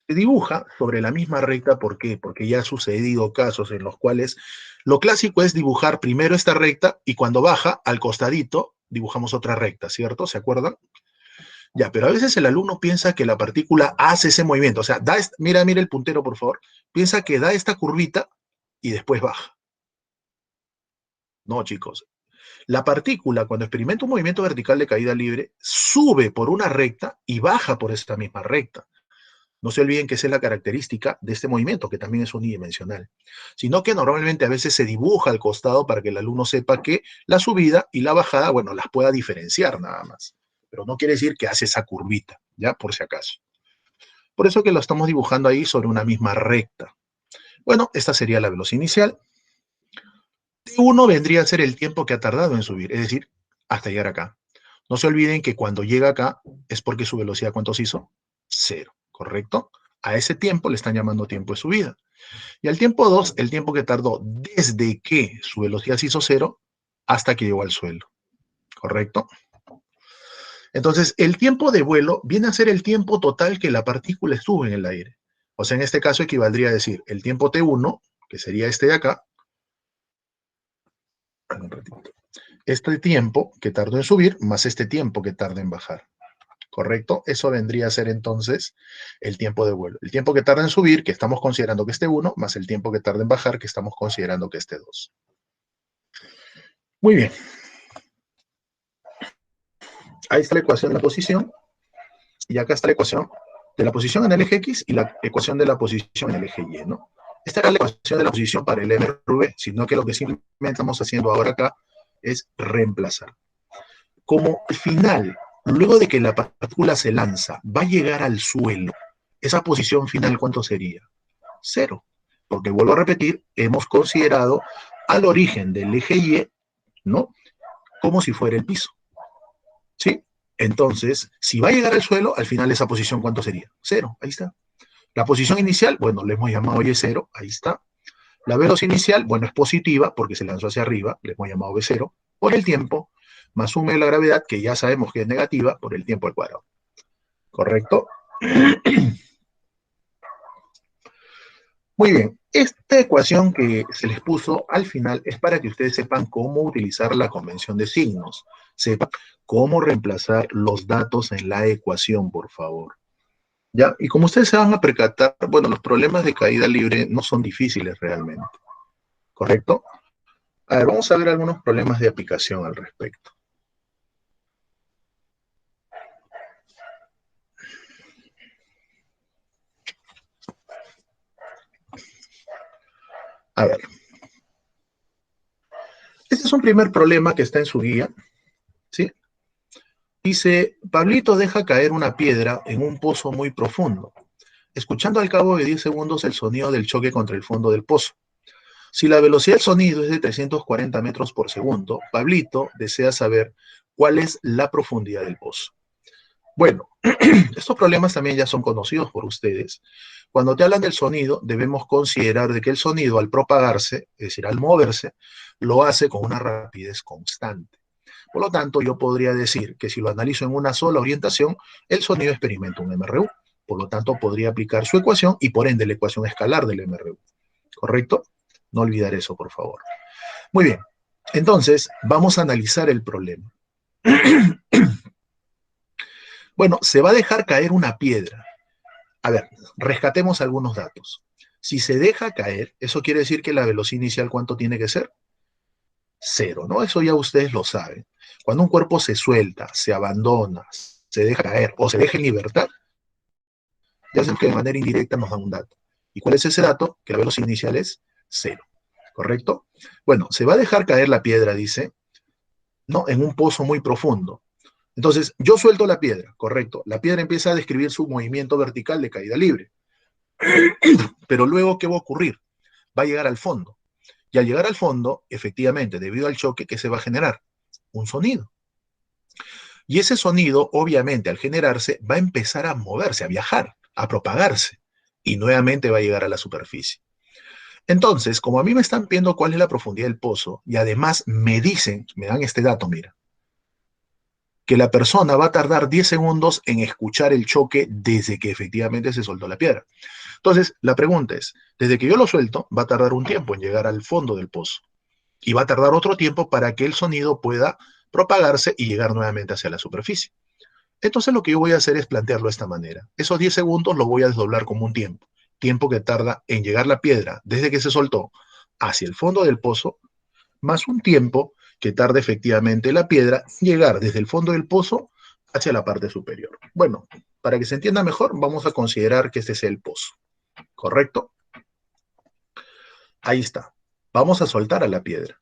se dibuja sobre la misma recta. ¿Por qué? Porque ya ha sucedido casos en los cuales lo clásico es dibujar primero esta recta y cuando baja, al costadito, dibujamos otra recta, ¿cierto? ¿Se acuerdan? Ya, pero a veces el alumno piensa que la partícula hace ese movimiento. O sea, mira el puntero, por favor. Piensa que da esta curvita y después baja. No, chicos. La partícula, cuando experimenta un movimiento vertical de caída libre, sube por una recta y baja por esta misma recta. No se olviden que esa es la característica de este movimiento, que también es unidimensional, sino que normalmente a veces se dibuja al costado para que el alumno sepa que la subida y la bajada, bueno, las pueda diferenciar nada más, pero no quiere decir que hace esa curvita, ya, por si acaso. Por eso que lo estamos dibujando ahí sobre una misma recta. Bueno, esta sería la velocidad inicial. T1 vendría a ser el tiempo que ha tardado en subir, es decir, hasta llegar acá. No se olviden que cuando llega acá es porque su velocidad, ¿cuánto se hizo? 0, ¿correcto? A ese tiempo le están llamando tiempo de subida. Y al tiempo 2, el tiempo que tardó desde que su velocidad se hizo 0 hasta que llegó al suelo, ¿correcto? Entonces, el tiempo de vuelo viene a ser el tiempo total que la partícula estuvo en el aire. O sea, en este caso equivaldría a decir el tiempo T1, que sería este de acá, este tiempo que tardó en subir más este tiempo que tarda en bajar. ¿Correcto? Eso vendría a ser entonces el tiempo de vuelo. El tiempo que tarda en subir, que estamos considerando que esté 1, más el tiempo que tarda en bajar, que estamos considerando que esté 2. Muy bien. Ahí está la ecuación de la posición, y acá está la ecuación de la posición en el eje X y la ecuación de la posición en el eje Y, ¿no? Esta era la ecuación de la posición para el MRV, sino que lo que simplemente estamos haciendo ahora acá es reemplazar. Como al final, luego de que la partícula se lanza, va a llegar al suelo, esa posición final, ¿cuánto sería? 0. Porque vuelvo a repetir, hemos considerado al origen del eje Y, ¿no? Como si fuera el piso. ¿Sí? Entonces, si va a llegar al suelo, al final esa posición, ¿cuánto sería? 0. Ahí está. La posición inicial, bueno, le hemos llamado Y0, ahí está. La velocidad inicial, bueno, es positiva porque se lanzó hacia arriba, le hemos llamado V0, por el tiempo, más un de la gravedad, que ya sabemos que es negativa, por el tiempo al cuadrado. ¿Correcto? Muy bien. Esta ecuación que se les puso al final es para que ustedes sepan cómo utilizar la convención de signos. Sepan cómo reemplazar los datos en la ecuación, por favor. ¿Ya? Y como ustedes se van a percatar, bueno, los problemas de caída libre no son difíciles realmente. ¿Correcto? A ver, vamos a ver algunos problemas de aplicación al respecto. A ver. Este es un primer problema que está en su guía, ¿sí? Dice, Pablito deja caer una piedra en un pozo muy profundo, escuchando al cabo de 10 segundos el sonido del choque contra el fondo del pozo. Si la velocidad del sonido es de 340 metros por segundo, Pablito desea saber cuál es la profundidad del pozo. Bueno, estos problemas también ya son conocidos por ustedes. Cuando te hablan del sonido, debemos considerar de que el sonido al propagarse, es decir, al moverse, lo hace con una rapidez constante. Por lo tanto, yo podría decir que si lo analizo en una sola orientación, el sonido experimenta un MRU. Por lo tanto, podría aplicar su ecuación y por ende la ecuación escalar del MRU. ¿Correcto? No olvidar eso, por favor. Muy bien. Entonces, vamos a analizar el problema. Bueno, se va a dejar caer una piedra. A ver, rescatemos algunos datos. Si se deja caer, eso quiere decir que la velocidad inicial, ¿cuánto tiene que ser? Cero, ¿no? Eso ya ustedes lo saben. Cuando un cuerpo se suelta, se abandona, se deja caer o se deja en libertad, ya saben que de manera indirecta nos da un dato. ¿Y cuál es ese dato? Que la velocidad inicial es cero, ¿correcto? Bueno, se va a dejar caer la piedra, dice, ¿no? En un pozo muy profundo. Entonces, yo suelto la piedra, correcto. La piedra empieza a describir su movimiento vertical de caída libre. Pero luego, ¿qué va a ocurrir? Va a llegar al fondo. Y al llegar al fondo, efectivamente, debido al choque, ¿qué se va a generar? Un sonido. Y ese sonido, obviamente, al generarse, va a empezar a moverse, a viajar, a propagarse. Y nuevamente va a llegar a la superficie. Entonces, como a mí me están viendo cuál es la profundidad del pozo, y además me dicen, me dan este dato, mira, que la persona va a tardar 10 segundos en escuchar el choque desde que efectivamente se soltó la piedra. Entonces, la pregunta es, desde que yo lo suelto, va a tardar un tiempo en llegar al fondo del pozo y va a tardar otro tiempo para que el sonido pueda propagarse y llegar nuevamente hacia la superficie. Entonces, lo que yo voy a hacer es plantearlo de esta manera. Esos 10 segundos lo voy a desdoblar como un tiempo. Tiempo que tarda en llegar la piedra desde que se soltó hacia el fondo del pozo, más un tiempo que tarda efectivamente la piedra en llegar desde el fondo del pozo hacia la parte superior. Bueno, para que se entienda mejor, vamos a considerar que este sea el pozo. ¿Correcto? Ahí está. Vamos a soltar a la piedra.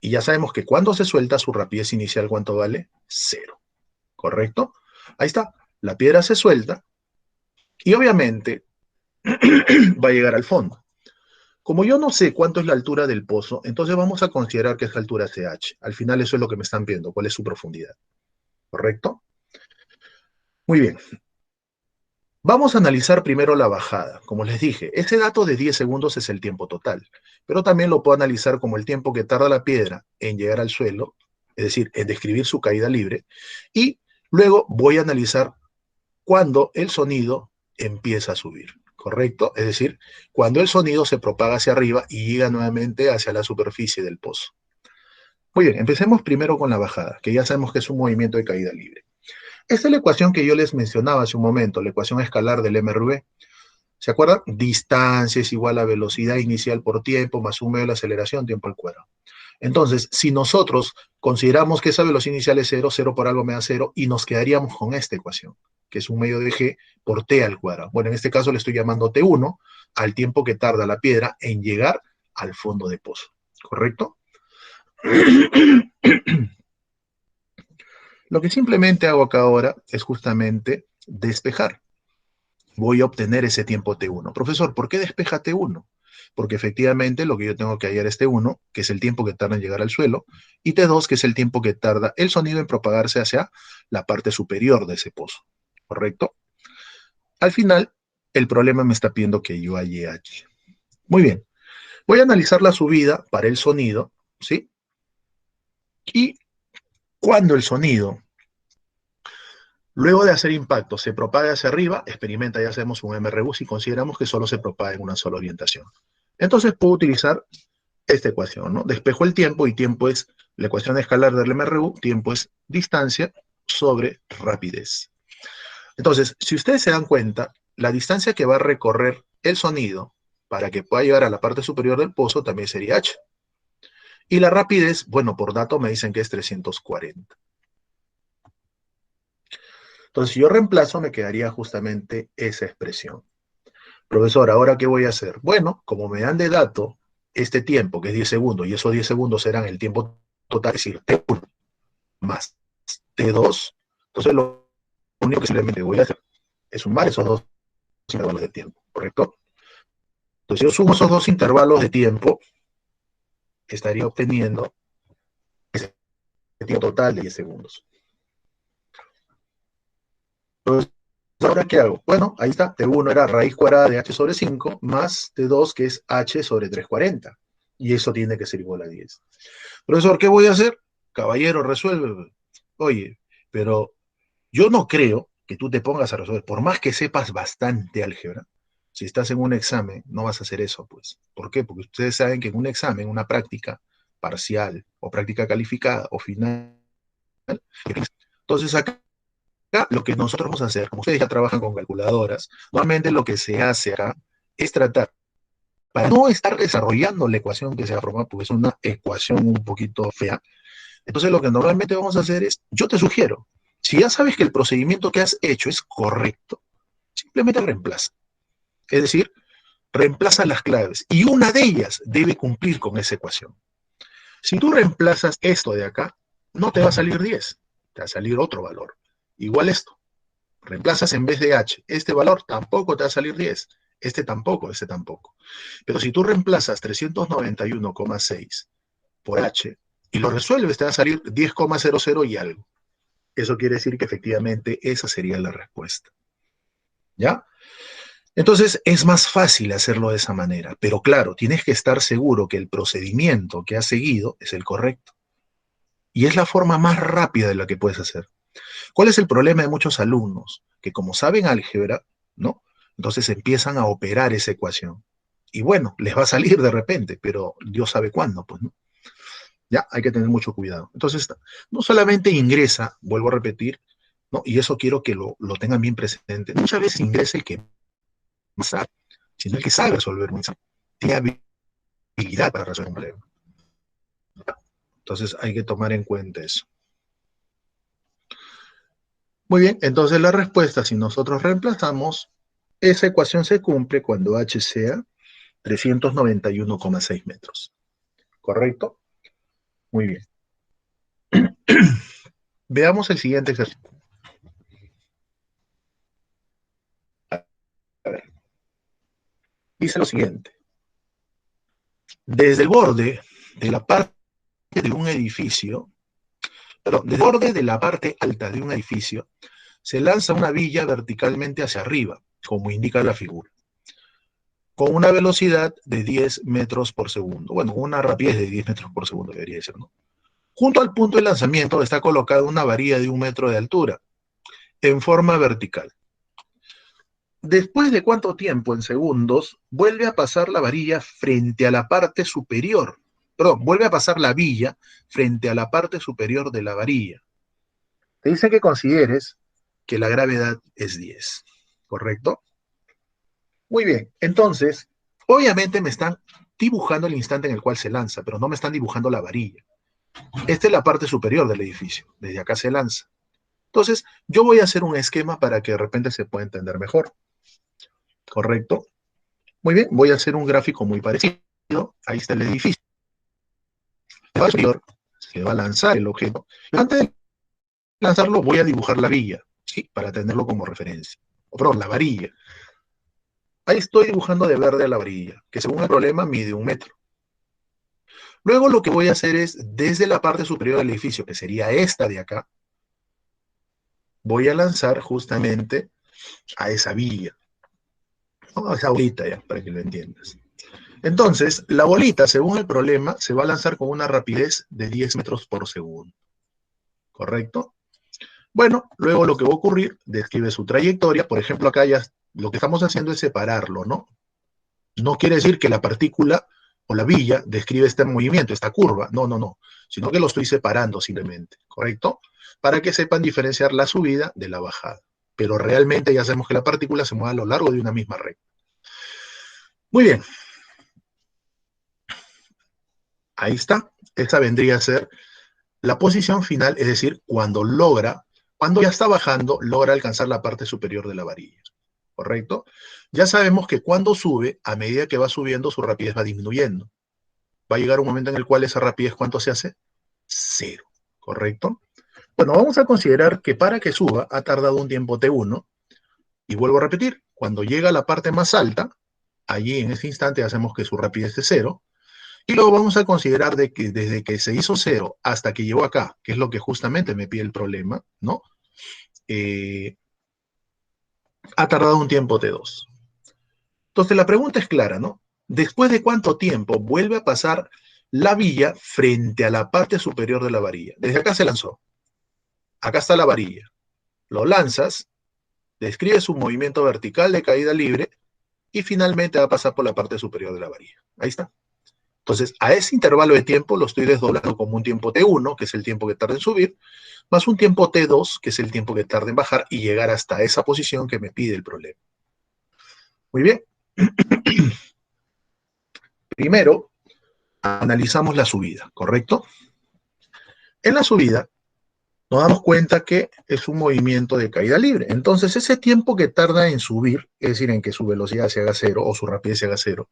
Y ya sabemos que cuando se suelta, su rapidez inicial, ¿cuánto vale? Cero. ¿Correcto? Ahí está. La piedra se suelta y obviamente va a llegar al fondo. Como yo no sé cuánto es la altura del pozo, entonces vamos a considerar que es la altura CH. Al final eso es lo que me están viendo, cuál es su profundidad. ¿Correcto? Muy bien. Vamos a analizar primero la bajada. Como les dije, ese dato de 10 segundos es el tiempo total, pero también lo puedo analizar como el tiempo que tarda la piedra en llegar al suelo, es decir, en describir su caída libre, y luego voy a analizar cuando el sonido empieza a subir, ¿correcto? Es decir, cuando el sonido se propaga hacia arriba y llega nuevamente hacia la superficie del pozo. Muy bien, empecemos primero con la bajada, que ya sabemos que es un movimiento de caída libre. Esta es la ecuación que yo les mencionaba hace un momento, la ecuación escalar del MRV. ¿Se acuerdan? Distancia es igual a velocidad inicial por tiempo más un medio de la aceleración, tiempo al cuadrado. Entonces, si nosotros consideramos que esa velocidad inicial es cero, cero por algo me da cero, y nos quedaríamos con esta ecuación, que es un medio de g por t al cuadrado. Bueno, en este caso le estoy llamando t1 al tiempo que tarda la piedra en llegar al fondo de pozo. ¿Correcto? Lo que simplemente hago acá ahora es justamente despejar. Voy a obtener ese tiempo T1. Profesor, ¿por qué despeja T1? Porque efectivamente lo que yo tengo que hallar es T1, que es el tiempo que tarda en llegar al suelo, y T2, que es el tiempo que tarda el sonido en propagarse hacia la parte superior de ese pozo. ¿Correcto? Al final, el problema me está pidiendo que yo halle H. Muy bien. Voy a analizar la subida para el sonido, ¿sí? Y cuando el sonido, luego de hacer impacto, se propaga hacia arriba, experimenta, ya hacemos un MRU si consideramos que solo se propaga en una sola orientación. Entonces puedo utilizar esta ecuación, ¿no? Despejo el tiempo y tiempo es la ecuación escalar del MRU, tiempo es distancia sobre rapidez. Entonces, si ustedes se dan cuenta, la distancia que va a recorrer el sonido para que pueda llegar a la parte superior del pozo también sería h. Y la rapidez, bueno, por dato me dicen que es 340. Entonces, si yo reemplazo, me quedaría justamente esa expresión. Profesor, ¿ahora qué voy a hacer? Bueno, como me dan de dato este tiempo, que es 10 segundos, y esos 10 segundos serán el tiempo total, es decir, T1 más T2, entonces lo único que simplemente voy a hacer es sumar esos dos intervalos de tiempo, ¿correcto? Entonces, si yo sumo esos dos intervalos de tiempo, estaría obteniendo ese tiempo total de 10 segundos. ¿Ahora qué hago? Bueno, ahí está. T1 era raíz cuadrada de h sobre 5 más T2, que es h sobre 340. Y eso tiene que ser igual a 10. Profesor, ¿qué voy a hacer? Caballero, resuelve. Oye, pero yo no creo que tú te pongas a resolver, por más que sepas bastante álgebra, si estás en un examen, no vas a hacer eso, pues. ¿Por qué? Porque ustedes saben que en un examen, una práctica parcial o práctica calificada o final, entonces acá lo que nosotros vamos a hacer, como ustedes ya trabajan con calculadoras, normalmente lo que se hace acá es tratar, para no estar desarrollando la ecuación que se va a formar, porque es una ecuación un poquito fea, entonces lo que normalmente vamos a hacer es, yo te sugiero, si ya sabes que el procedimiento que has hecho es correcto, simplemente reemplaza. Es decir, reemplaza las claves y una de ellas debe cumplir con esa ecuación. Si tú reemplazas esto de acá, no te va a salir 10, te va a salir otro valor. Igual esto. Reemplazas en vez de h, este valor tampoco te va a salir 10, este tampoco, este tampoco. Pero si tú reemplazas 391,6 por h y lo resuelves, te va a salir 10,00 y algo. Eso quiere decir que efectivamente esa sería la respuesta. ¿Ya? Entonces es más fácil hacerlo de esa manera, pero claro, tienes que estar seguro que el procedimiento que has seguido es el correcto. Y es la forma más rápida de la que puedes hacer. ¿Cuál es el problema de muchos alumnos? Que como saben álgebra, ¿no? Entonces empiezan a operar esa ecuación. Y bueno, les va a salir de repente, pero Dios sabe cuándo, pues, ¿no? Ya, hay que tener mucho cuidado. Entonces, no solamente ingresa, vuelvo a repetir, ¿no? Y eso quiero que lo tengan bien presente. Muchas veces ingresa el que más sabe, sino el que sabe resolver un examen. Tiene habilidad para resolver un problema. Entonces, hay que tomar en cuenta eso. Muy bien, entonces la respuesta, si nosotros reemplazamos, esa ecuación se cumple cuando h sea 391,6 metros. ¿Correcto? Muy bien. Veamos el siguiente ejercicio. A ver, dice lo siguiente. Desde el borde de la parte de un edificio, perdón, desde el borde de la parte alta de un edificio, se lanza una villa verticalmente hacia arriba, como indica la figura, con una velocidad de 10 metros por segundo. Bueno, una rapidez de 10 metros por segundo debería ser, ¿no? Junto al punto de lanzamiento está colocada una varilla de 1 metro de altura, en forma vertical. ¿Después de cuánto tiempo, en segundos, vuelve a pasar la varilla frente a la parte superior? Perdón, vuelve a pasar la villa frente a la parte superior de la varilla. Te dice que consideres que la gravedad es 10, ¿correcto? Muy bien, entonces, obviamente me están dibujando el instante en el cual se lanza, pero no me están dibujando la varilla. Esta es la parte superior del edificio, desde acá se lanza. Entonces, yo voy a hacer un esquema para que de repente se pueda entender mejor, ¿correcto? Muy bien, voy a hacer un gráfico muy parecido. Ahí está el edificio. Se va a lanzar el objeto. Antes de lanzarlo, voy a dibujar la villa, ¿sí? Para tenerlo como referencia. O perdón, la varilla. Ahí estoy dibujando de verde a la varilla, que según el problema mide 1 metro. Luego lo que voy a hacer es, desde la parte superior del edificio, que sería esta de acá, voy a lanzar justamente a esa villa. ¿No? A esa bolita ya, para que lo entiendas. Entonces, la bolita, según el problema, se va a lanzar con una rapidez de 10 metros por segundo. ¿Correcto? Bueno, luego lo que va a ocurrir, describe su trayectoria. Por ejemplo, acá ya lo que estamos haciendo es separarlo, ¿no? No quiere decir que la partícula o la villa describe este movimiento, esta curva. No, no, no. Sino que lo estoy separando simplemente, ¿correcto? Para que sepan diferenciar la subida de la bajada. Pero realmente ya sabemos que la partícula se mueve a lo largo de una misma recta. Muy bien. Ahí está. Esta vendría a ser la posición final, es decir, cuando ya está bajando, logra alcanzar la parte superior de la varilla. ¿Correcto? Ya sabemos que cuando sube, a medida que va subiendo, su rapidez va disminuyendo. Va a llegar un momento en el cual esa rapidez, ¿cuánto se hace? 0. ¿Correcto? Bueno, vamos a considerar que para que suba ha tardado un tiempo t1, y vuelvo a repetir, cuando llega a la parte más alta, allí en ese instante hacemos que su rapidez es 0, y luego vamos a considerar de que desde que se hizo 0 hasta que llegó acá, que es lo que justamente me pide el problema, ¿no? ha tardado un tiempo T2. Entonces la pregunta es clara, ¿no? ¿Después de cuánto tiempo vuelve a pasar la villa frente a la parte superior de la varilla? Desde acá se lanzó. Acá está la varilla. Lo lanzas, describes un movimiento vertical de caída libre y finalmente va a pasar por la parte superior de la varilla. Ahí está. Entonces, a ese intervalo de tiempo lo estoy desdoblando como un tiempo T1, que es el tiempo que tarda en subir, más un tiempo T2, que es el tiempo que tarda en bajar y llegar hasta esa posición que me pide el problema. Muy bien. Primero, analizamos la subida, ¿correcto? En la subida, nos damos cuenta que es un movimiento de caída libre. Entonces, ese tiempo que tarda en subir, es decir, en que su velocidad se haga cero o su rapidez se haga cero,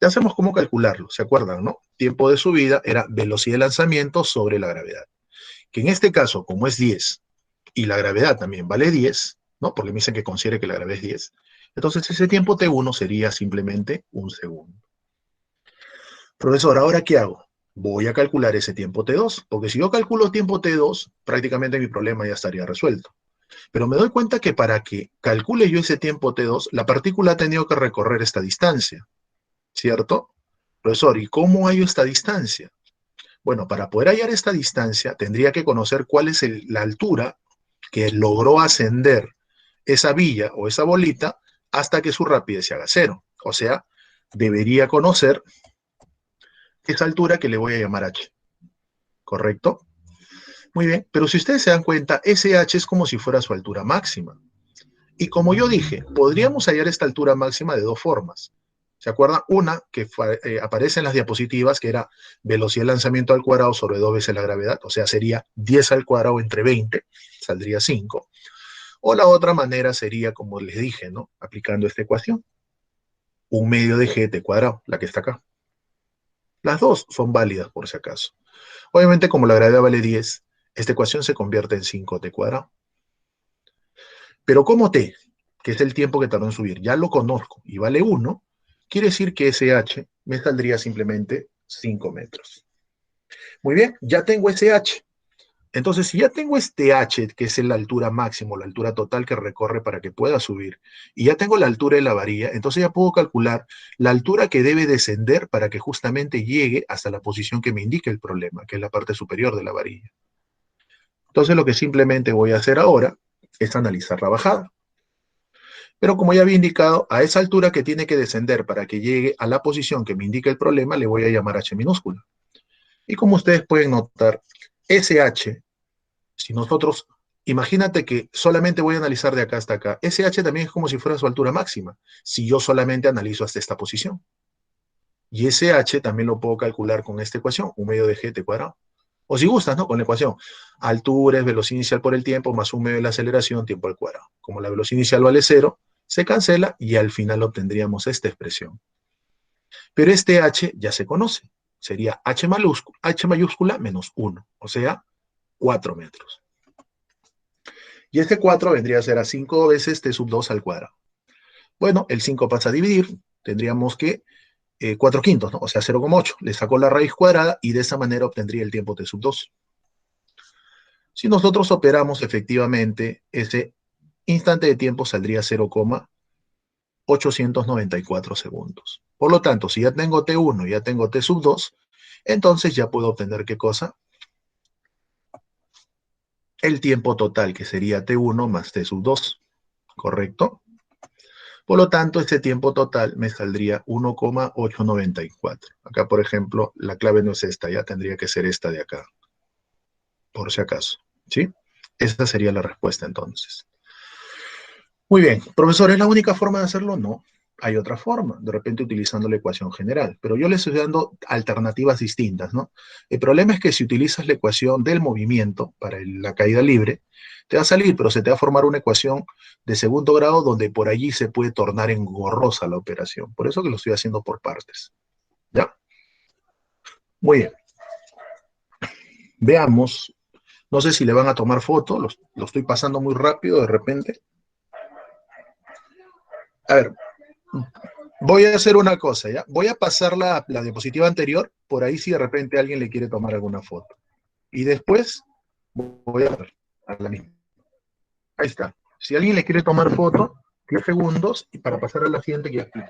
ya hacemos cómo calcularlo, ¿se acuerdan, no? Tiempo de subida era velocidad de lanzamiento sobre la gravedad. Que en este caso, como es 10 y la gravedad también vale 10, ¿no? Porque me dicen que considere que la gravedad es 10. Entonces, ese tiempo T1 sería simplemente un segundo. Profesor, ¿ahora qué hago? Voy a calcular ese tiempo T2, porque si yo calculo tiempo T2, prácticamente mi problema ya estaría resuelto. Pero me doy cuenta que para que calcule yo ese tiempo T2, la partícula ha tenido que recorrer esta distancia, ¿cierto? Profesor, ¿y cómo hallo esta distancia? Bueno, para poder hallar esta distancia, tendría que conocer cuál es la altura que logró ascender esa villa o esa bolita hasta que su rapidez se haga cero. O sea, debería conocer esa altura que le voy a llamar h. ¿Correcto? Muy bien, pero si ustedes se dan cuenta, ese h es como si fuera su altura máxima. Y como yo dije, podríamos hallar esta altura máxima de dos formas. ¿Se acuerdan? Una que aparece en las diapositivas, que era velocidad de lanzamiento al cuadrado sobre 2 veces la gravedad, o sea, sería 10 al cuadrado entre 20, saldría 5. O la otra manera sería, como les dije, ¿no? Aplicando esta ecuación, un medio de gt cuadrado, la que está acá. Las dos son válidas por si acaso. Obviamente, como la gravedad vale 10, esta ecuación se convierte en 5t cuadrado. Pero como t, que es el tiempo que tardó en subir, ya lo conozco y vale 1, quiere decir que ese h me saldría simplemente 5 metros. Muy bien, ya tengo ese h. Entonces, si ya tengo este h, que es la altura máxima, la altura total que recorre para que pueda subir, y ya tengo la altura de la varilla, entonces ya puedo calcular la altura que debe descender para que justamente llegue hasta la posición que me indique el problema, que es la parte superior de la varilla. Entonces, lo que simplemente voy a hacer ahora es analizar la bajada. Pero como ya había indicado, a esa altura que tiene que descender para que llegue a la posición que me indica el problema, le voy a llamar h minúscula. Y como ustedes pueden notar, ese h, si nosotros, imagínate que solamente voy a analizar de acá hasta acá, ese h también es como si fuera su altura máxima, si yo solamente analizo hasta esta posición. Y ese h también lo puedo calcular con esta ecuación, un medio de gt cuadrado. O si gustas, ¿no? Con la ecuación. Altura es velocidad inicial por el tiempo más un medio de la aceleración, tiempo al cuadrado. Como la velocidad inicial vale 0, se cancela y al final obtendríamos esta expresión. Pero este h ya se conoce. Sería h mayúscula menos 1, o sea, 4 metros. Y este 4 vendría a ser a 5 veces t sub 2 al cuadrado. Bueno, el 5 pasa a dividir, tendríamos que 4 quintos, ¿no? O sea, 0,8. Le saco la raíz cuadrada y de esa manera obtendría el tiempo t sub 2. Si nosotros operamos efectivamente, ese instante de tiempo saldría 0,894 segundos. Por lo tanto, si ya tengo T1 y ya tengo T sub 2, entonces ya puedo obtener ¿qué cosa? El tiempo total, que sería T1 más T sub 2, ¿correcto? Por lo tanto, este tiempo total me saldría 1,894. Acá, por ejemplo, la clave no es esta, ya tendría que ser esta de acá, por si acaso, ¿sí? Esta sería la respuesta entonces. Muy bien, profesor, ¿es la única forma de hacerlo? No, hay otra forma, de repente utilizando la ecuación general, pero yo les estoy dando alternativas distintas, ¿no? El problema es que si utilizas la ecuación del movimiento para la caída libre, te va a salir, pero se te va a formar una ecuación de segundo grado donde por allí se puede tornar engorrosa la operación. Por eso que lo estoy haciendo por partes, ¿ya? Muy bien, veamos, no sé si le van a tomar foto, lo estoy pasando muy rápido de repente. A ver, voy a hacer una cosa, ¿ya? Voy a pasar la diapositiva anterior, por ahí si de repente alguien le quiere tomar alguna foto. Y después voy a ver a la misma. Ahí está. Si alguien le quiere tomar foto, 10 segundos y para pasar a la siguiente que ya explico.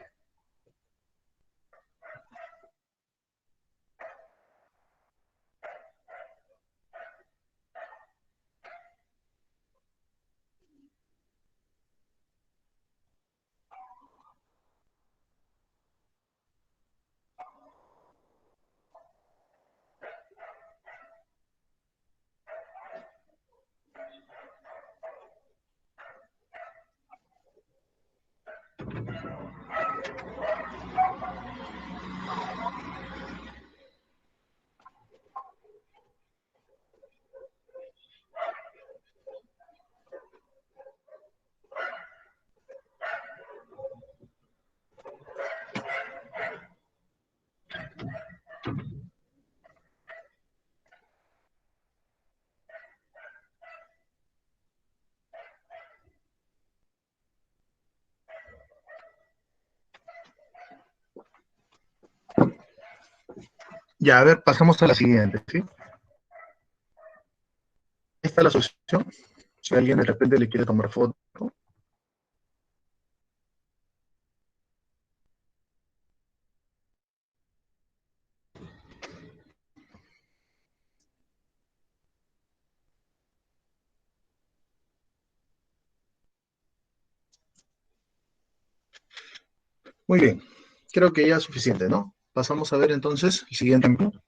Ya, a ver, pasamos a la siguiente, ¿sí? Esta es la solución. Si alguien de repente le quiere tomar foto. Muy bien, creo que ya es suficiente, ¿no? Pasamos a ver entonces el siguiente ejemplo.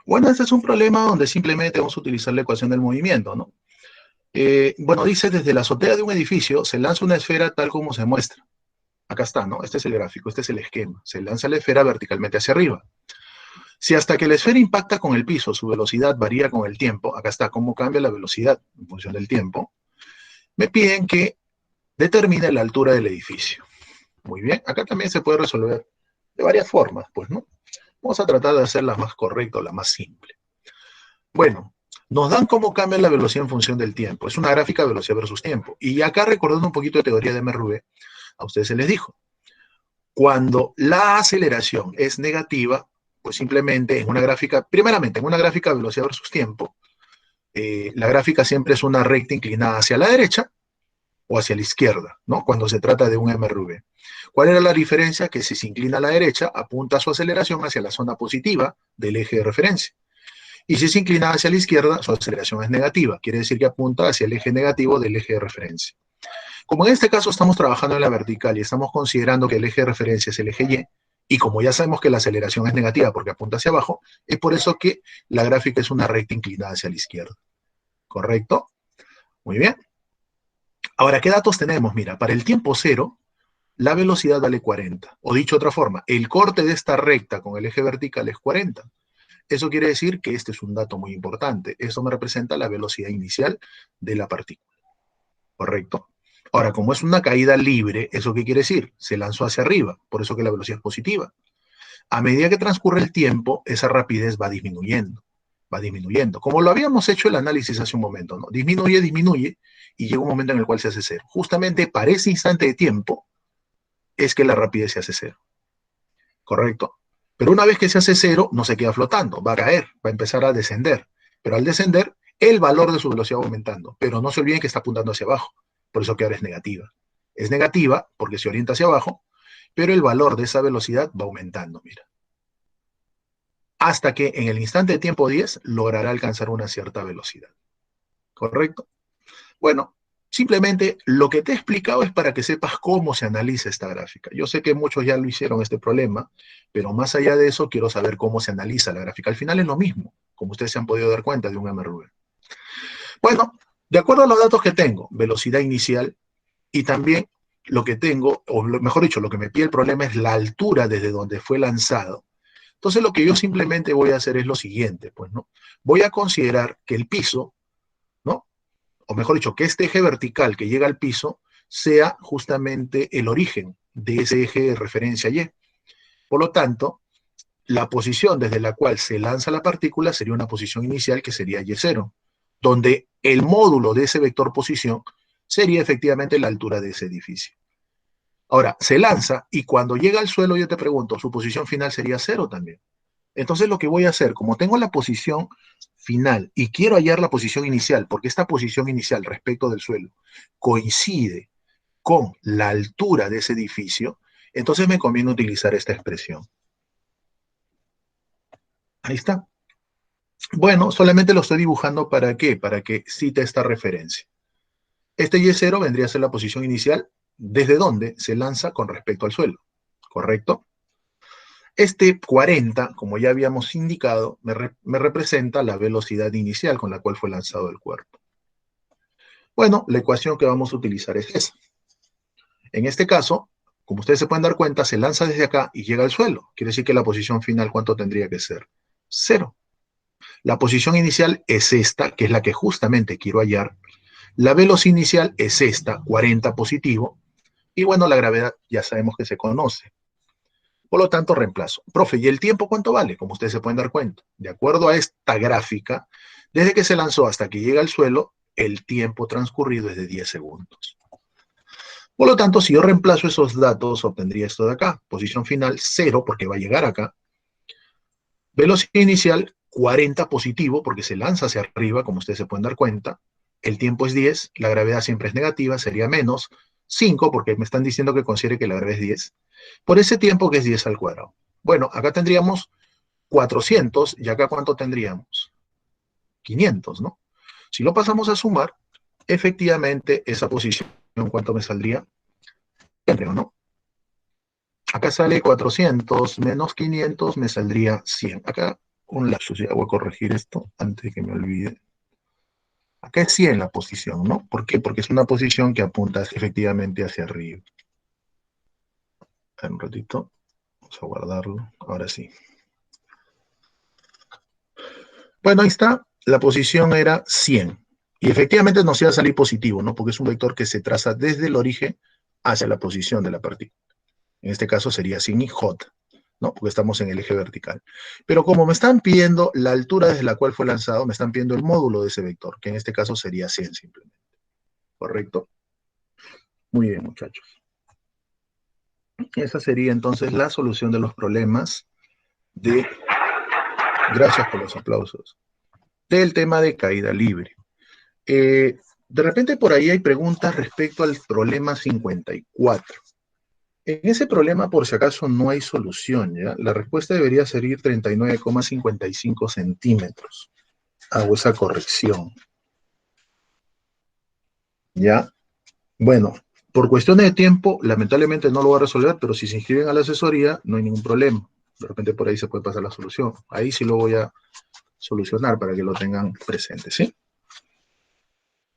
Bueno, este es un problema donde simplemente vamos a utilizar la ecuación del movimiento, ¿no? Bueno, dice, desde la azotea de un edificio se lanza una esfera tal como se muestra. Acá está, ¿no? Este es el gráfico, este es el esquema. Se lanza la esfera verticalmente hacia arriba. Si hasta que la esfera impacta con el piso, su velocidad varía con el tiempo, acá está cómo cambia la velocidad en función del tiempo, me piden que determine la altura del edificio. Muy bien, acá también se puede resolver de varias formas, pues, ¿no? Vamos a tratar de hacerla más correcta o la más simple. Bueno, nos dan cómo cambia la velocidad en función del tiempo. Es una gráfica de velocidad versus tiempo. Y acá, recordando un poquito de teoría de MRV, a ustedes se les dijo, cuando la aceleración es negativa, pues simplemente en una gráfica, primeramente en una gráfica de velocidad versus tiempo, la gráfica siempre es una recta inclinada hacia la derecha o hacia la izquierda, ¿no? Cuando se trata de un MRV. ¿Cuál era la diferencia? Que si se inclina a la derecha, apunta su aceleración hacia la zona positiva del eje de referencia. Y si se inclina hacia la izquierda, su aceleración es negativa. Quiere decir que apunta hacia el eje negativo del eje de referencia. Como en este caso estamos trabajando en la vertical y estamos considerando que el eje de referencia es el eje Y, y como ya sabemos que la aceleración es negativa porque apunta hacia abajo, es por eso que la gráfica es una recta inclinada hacia la izquierda. ¿Correcto? Muy bien. Ahora, ¿qué datos tenemos? Mira, para el tiempo cero, la velocidad vale 40. O dicho de otra forma, el corte de esta recta con el eje vertical es 40. Eso quiere decir que este es un dato muy importante. Eso me representa la velocidad inicial de la partícula. ¿Correcto? Ahora, como es una caída libre, ¿eso qué quiere decir? Se lanzó hacia arriba, por eso que la velocidad es positiva. A medida que transcurre el tiempo, esa rapidez va disminuyendo, va disminuyendo. Como lo habíamos hecho el análisis hace un momento, ¿no? Disminuye, disminuye, y llega un momento en el cual se hace cero. Justamente para ese instante de tiempo es que la rapidez se hace cero. ¿Correcto? Pero una vez que se hace cero, no se queda flotando, va a caer, va a empezar a descender. Pero al descender, el valor de su velocidad va aumentando. Pero no se olviden que está apuntando hacia abajo, por eso que ahora es negativa. Es negativa porque se orienta hacia abajo, pero el valor de esa velocidad va aumentando, mira. Hasta que en el instante de tiempo 10 logrará alcanzar una cierta velocidad. ¿Correcto? Bueno, simplemente lo que te he explicado es para que sepas cómo se analiza esta gráfica. Yo sé que muchos ya lo hicieron este problema, pero más allá de eso quiero saber cómo se analiza la gráfica. Al final es lo mismo, como ustedes se han podido dar cuenta de un MRV. Bueno, de acuerdo a los datos que tengo, velocidad inicial y también lo que tengo, o mejor dicho, lo que me pide el problema es la altura desde donde fue lanzado. Entonces lo que yo simplemente voy a hacer es lo siguiente, pues, ¿no? Voy a considerar que el piso, ¿no? O mejor dicho, que este eje vertical que llega al piso sea justamente el origen de ese eje de referencia Y. Por lo tanto, la posición desde la cual se lanza la partícula sería una posición inicial que sería Y0, donde el módulo de ese vector posición sería efectivamente la altura de ese edificio. Ahora, se lanza y cuando llega al suelo, yo te pregunto, su posición final sería cero también. Entonces lo que voy a hacer, como tengo la posición final y quiero hallar la posición inicial, porque esta posición inicial respecto del suelo coincide con la altura de ese edificio, entonces me conviene utilizar esta expresión. Ahí está. Bueno, solamente lo estoy dibujando ¿para qué? Para que cite esta referencia. Este Y0 vendría a ser la posición inicial desde donde se lanza con respecto al suelo, ¿correcto? Este 40, como ya habíamos indicado, me representa la velocidad inicial con la cual fue lanzado el cuerpo. Bueno, la ecuación que vamos a utilizar es esa. En este caso, como ustedes se pueden dar cuenta, se lanza desde acá y llega al suelo. Quiere decir que la posición final, ¿cuánto tendría que ser? 0. La posición inicial es esta, que es la que justamente quiero hallar. La velocidad inicial es esta, 40 positivo. Y bueno, la gravedad ya sabemos que se conoce. Por lo tanto, reemplazo. Profe, ¿y el tiempo cuánto vale? Como ustedes se pueden dar cuenta. De acuerdo a esta gráfica, desde que se lanzó hasta que llega al suelo, el tiempo transcurrido es de 10 segundos. Por lo tanto, si yo reemplazo esos datos, obtendría esto de acá. Posición final, 0, porque va a llegar acá. Velocidad inicial, 40 positivo, porque se lanza hacia arriba, como ustedes se pueden dar cuenta. El tiempo es 10, la gravedad siempre es negativa, sería menos. 5, porque me están diciendo que considere que la gravedad es 10. Por ese tiempo que es 10 al cuadrado. Bueno, acá tendríamos 400, y acá ¿cuánto tendríamos? 500, ¿no? Si lo pasamos a sumar, efectivamente, esa posición, ¿cuánto me saldría? Creo, ¿no? Acá sale 400 menos 500, me saldría 100. Acá un lapsus, ya voy a corregir esto antes de que me olvide. Acá es 100 la posición, ¿no? ¿Por qué? Porque es una posición que apunta efectivamente hacia arriba. Un ratito, vamos a guardarlo, ahora sí. Bueno, ahí está, la posición era 100. Y efectivamente nos iba a salir positivo, ¿no? Porque es un vector que se traza desde el origen hacia la posición de la partícula. En este caso sería sin y J, ¿no? Porque estamos en el eje vertical. Pero como me están pidiendo la altura desde la cual fue lanzado, me están pidiendo el módulo de ese vector, que en este caso sería 100 simplemente. ¿Correcto? Muy bien, muchachos. Esa sería entonces la solución de los problemas de... Gracias por los aplausos. Del tema de caída libre. De repente por ahí hay preguntas respecto al problema 54. En ese problema, por si acaso, no hay solución, ¿ya? La respuesta debería ser 39,55 centímetros. Hago esa corrección. ¿Ya? Bueno, por cuestiones de tiempo, lamentablemente no lo voy a resolver, pero si se inscriben a la asesoría, no hay ningún problema. De repente por ahí se puede pasar la solución. Ahí sí lo voy a solucionar para que lo tengan presente, ¿sí?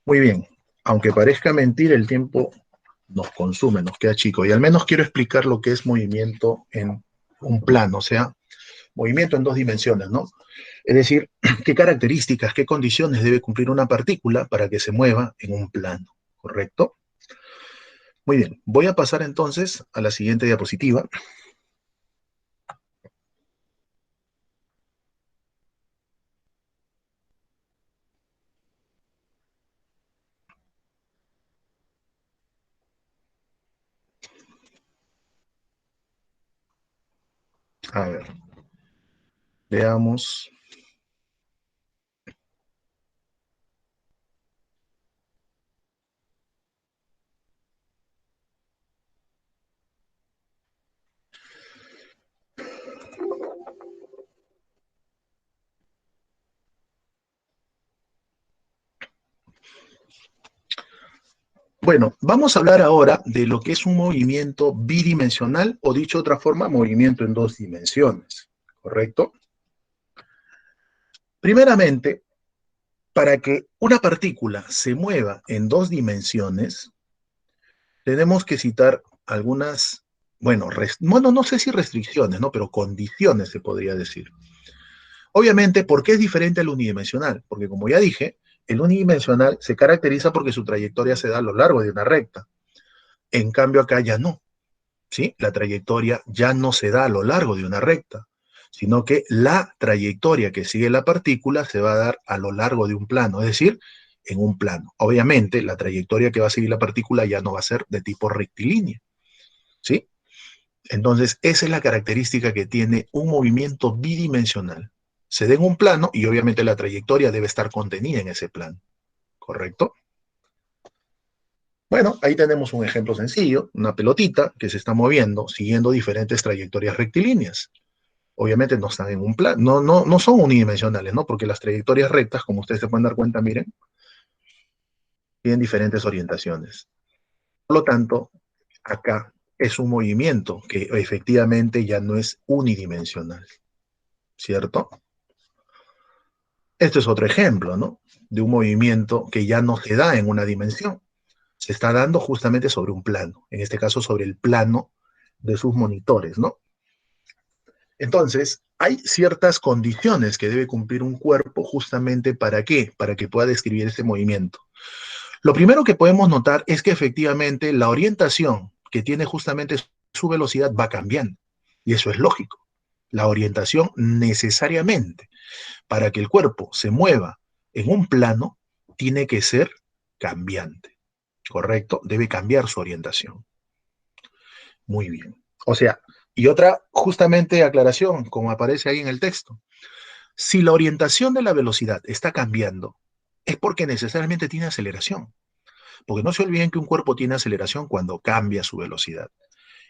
Muy bien. Aunque parezca mentir, el tiempo nos consume, nos queda chico. Y al menos quiero explicar lo que es movimiento en un plano, o sea, movimiento en dos dimensiones, ¿no? Es decir, qué características, qué condiciones debe cumplir una partícula para que se mueva en un plano, ¿correcto? Muy bien, voy a pasar entonces a la siguiente diapositiva. A ver, veamos. Bueno, vamos a hablar ahora de lo que es un movimiento bidimensional, o dicho de otra forma, movimiento en dos dimensiones, ¿correcto? Primeramente, para que una partícula se mueva en dos dimensiones, tenemos que citar algunas, bueno, no sé si restricciones, ¿no? Pero condiciones se podría decir. Obviamente, ¿por qué es diferente al unidimensional? Porque como ya dije, el unidimensional se caracteriza porque su trayectoria se da a lo largo de una recta. En cambio, acá ya no, ¿sí? La trayectoria ya no se da a lo largo de una recta, sino que la trayectoria que sigue la partícula se va a dar a lo largo de un plano, es decir, en un plano. Obviamente, la trayectoria que va a seguir la partícula ya no va a ser de tipo rectilínea, ¿sí? Entonces, esa es la característica que tiene un movimiento bidimensional, se den un plano y obviamente la trayectoria debe estar contenida en ese plano, ¿correcto? Bueno, ahí tenemos un ejemplo sencillo, una pelotita que se está moviendo siguiendo diferentes trayectorias rectilíneas. Obviamente no están en un plano, no son unidimensionales, ¿no? Porque las trayectorias rectas, como ustedes se pueden dar cuenta, miren, tienen diferentes orientaciones. Por lo tanto, acá es un movimiento que efectivamente ya no es unidimensional, ¿cierto? Este es otro ejemplo, ¿no? De un movimiento que ya no se da en una dimensión, se está dando justamente sobre un plano, en este caso sobre el plano de sus monitores, ¿no? Entonces, hay ciertas condiciones que debe cumplir un cuerpo justamente ¿para qué? Para que pueda describir este movimiento. Lo primero que podemos notar es que efectivamente la orientación que tiene justamente su velocidad va cambiando. Y eso es lógico. La orientación necesariamente para que el cuerpo se mueva en un plano tiene que ser cambiante. ¿Correcto? Debe cambiar su orientación. Muy bien. O sea, y otra justamente aclaración, como aparece ahí en el texto. Si la orientación de la velocidad está cambiando, es porque necesariamente tiene aceleración. Porque no se olviden que un cuerpo tiene aceleración cuando cambia su velocidad.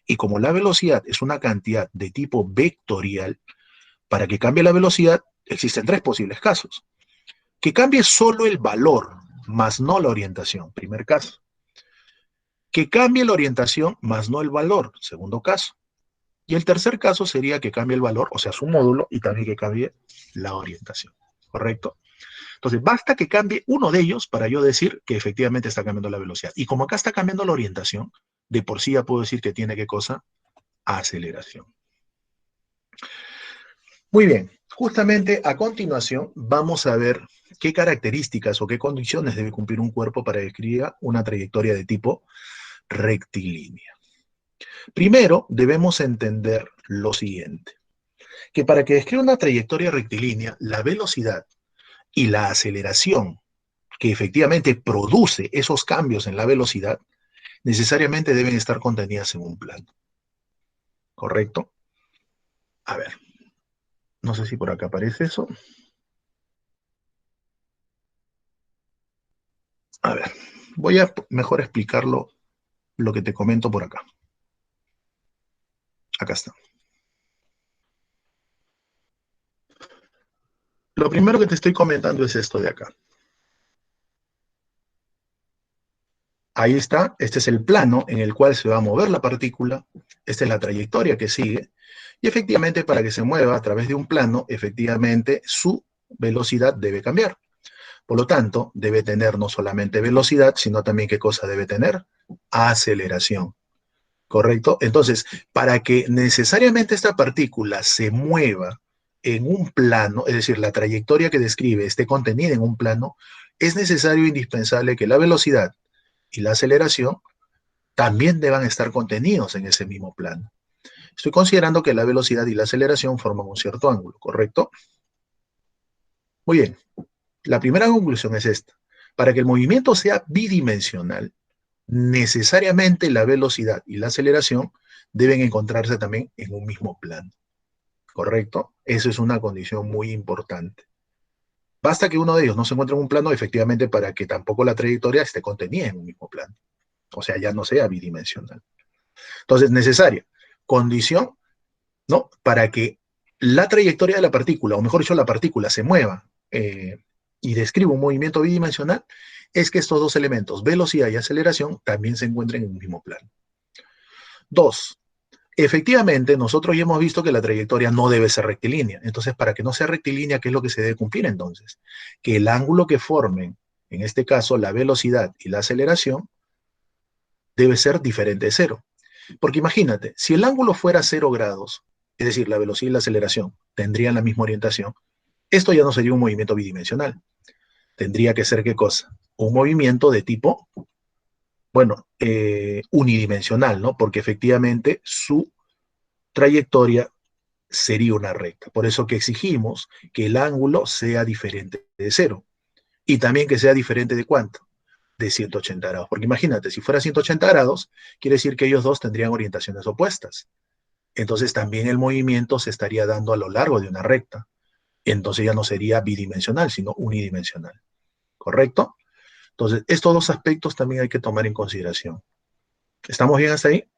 Y como la velocidad es una cantidad de tipo vectorial, para que cambie la velocidad existen tres posibles casos. Que cambie solo el valor, más no la orientación, primer caso. Que cambie la orientación, más no el valor, segundo caso. Y el tercer caso sería que cambie el valor, o sea, su módulo, y también que cambie la orientación. ¿Correcto? Entonces, basta que cambie uno de ellos para yo decir que efectivamente está cambiando la velocidad. Y como acá está cambiando la orientación, de por sí ya puedo decir que tiene qué cosa, aceleración. Muy bien, justamente a continuación vamos a ver qué características o qué condiciones debe cumplir un cuerpo para describir una trayectoria de tipo rectilínea. Primero, debemos entender lo siguiente, que para que describa una trayectoria rectilínea, la velocidad y la aceleración que efectivamente produce esos cambios en la velocidad, necesariamente deben estar contenidas en un plano. ¿Correcto? A ver, no sé si por acá aparece eso. A ver, voy a mejor explicarlo lo que te comento por acá. Acá está. Lo primero que te estoy comentando es esto de acá. Ahí está, este es el plano en el cual se va a mover la partícula, esta es la trayectoria que sigue, y efectivamente para que se mueva a través de un plano, efectivamente su velocidad debe cambiar. Por lo tanto, debe tener no solamente velocidad, sino también qué cosa debe tener, aceleración. ¿Correcto? Entonces, para que necesariamente esta partícula se mueva en un plano, es decir, la trayectoria que describe esté contenida en un plano, es necesario e indispensable que la velocidad y la aceleración también deban estar contenidos en ese mismo plano. Estoy considerando que la velocidad y la aceleración forman un cierto ángulo, ¿correcto? Muy bien. La primera conclusión es esta. Para que el movimiento sea bidimensional, necesariamente la velocidad y la aceleración deben encontrarse también en un mismo plano, ¿correcto? Eso es una condición muy importante. Basta que uno de ellos no se encuentre en un plano efectivamente para que tampoco la trayectoria esté contenida en un mismo plano, o sea, ya no sea bidimensional. Entonces, necesaria condición, ¿no? Para que la trayectoria de la partícula, o mejor dicho, la partícula se mueva y describa un movimiento bidimensional, es que estos dos elementos, velocidad y aceleración, también se encuentren en un mismo plano. Dos, efectivamente, nosotros ya hemos visto que la trayectoria no debe ser rectilínea. Entonces, para que no sea rectilínea, ¿qué es lo que se debe cumplir entonces? Que el ángulo que formen, en este caso, la velocidad y la aceleración, debe ser diferente de cero. Porque imagínate, si el ángulo fuera 0 grados, es decir, la velocidad y la aceleración tendrían la misma orientación, esto ya no sería un movimiento bidimensional. Tendría que ser, ¿qué cosa? Un movimiento de tipo, bueno, unidimensional, ¿no? Porque efectivamente su trayectoria sería una recta. Por eso que exigimos que el ángulo sea diferente de cero. Y también que sea diferente de cuánto? De 180 grados. Porque imagínate, si fuera 180 grados, quiere decir que ellos dos tendrían orientaciones opuestas. Entonces también el movimiento se estaría dando a lo largo de una recta. entonces ya no sería bidimensional, sino unidimensional. ¿Correcto? Entonces, estos dos aspectos también hay que tomar en consideración. ¿Estamos bien hasta ahí?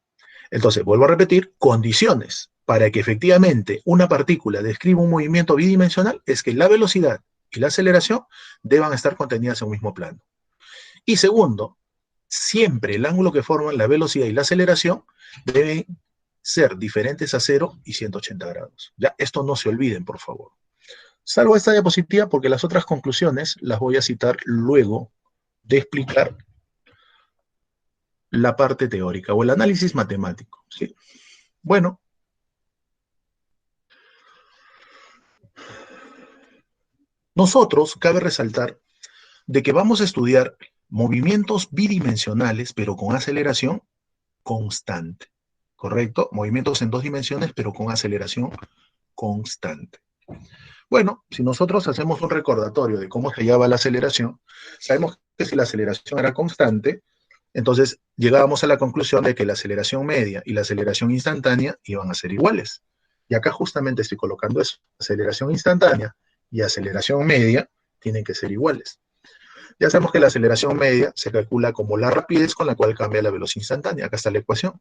Entonces, vuelvo a repetir, condiciones para que efectivamente una partícula describa un movimiento bidimensional es que la velocidad y la aceleración deban estar contenidas en un mismo plano. Y segundo, siempre el ángulo que forman la velocidad y la aceleración deben ser diferentes a 0 y 180 grados. Ya, esto no se olviden, por favor. Salvo esta diapositiva porque las otras conclusiones las voy a citar luego de explicar la parte teórica o el análisis matemático, ¿sí? Bueno, nosotros cabe resaltar de que vamos a estudiar movimientos bidimensionales, pero con aceleración constante, ¿correcto? Movimientos en dos dimensiones, pero con aceleración constante. Bueno, si nosotros hacemos un recordatorio de cómo se hallaba la aceleración, sabemos que si la aceleración era constante, entonces llegábamos a la conclusión de que la aceleración media y la aceleración instantánea iban a ser iguales. Y acá justamente estoy colocando eso. Aceleración instantánea y aceleración media tienen que ser iguales. Ya sabemos que la aceleración media se calcula como la rapidez con la cual cambia la velocidad instantánea. Acá está la ecuación.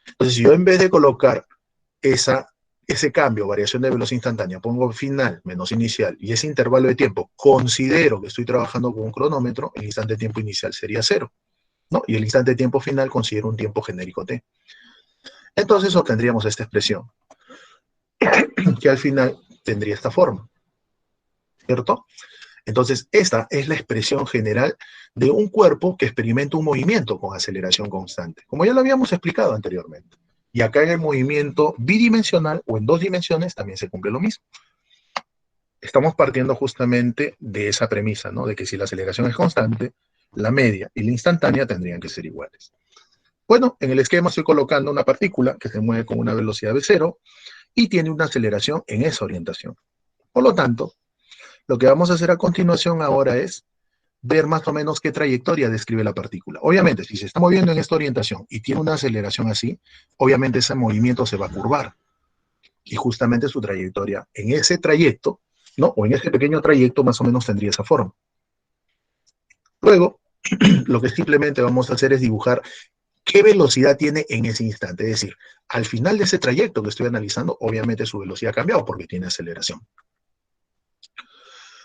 Entonces, si yo en vez de colocar ese cambio, variación de velocidad instantánea, pongo final menos inicial y ese intervalo de tiempo, considero que estoy trabajando con un cronómetro, el instante de tiempo inicial sería 0, ¿no? Y el instante de tiempo final considero un tiempo genérico t. Entonces obtendríamos esta expresión, que al final tendría esta forma, ¿cierto? Entonces, esta es la expresión general de un cuerpo que experimenta un movimiento con aceleración constante, como ya lo habíamos explicado anteriormente. Y acá en el movimiento bidimensional o en dos dimensiones también se cumple lo mismo. Estamos partiendo justamente de esa premisa, ¿no? De que si la aceleración es constante, la media y la instantánea tendrían que ser iguales. Bueno, en el esquema estoy colocando una partícula que se mueve con una velocidad de 0 y tiene una aceleración en esa orientación. Por lo tanto, lo que vamos a hacer a continuación ahora es ver más o menos qué trayectoria describe la partícula. Obviamente, si se está moviendo en esta orientación y tiene una aceleración así, obviamente ese movimiento se va a curvar. Y justamente su trayectoria en ese trayecto, ¿no? O en ese pequeño trayecto más o menos tendría esa forma. Luego, lo que simplemente vamos a hacer es dibujar qué velocidad tiene en ese instante. Es decir, al final de ese trayecto que estoy analizando, obviamente su velocidad ha cambiado porque tiene aceleración.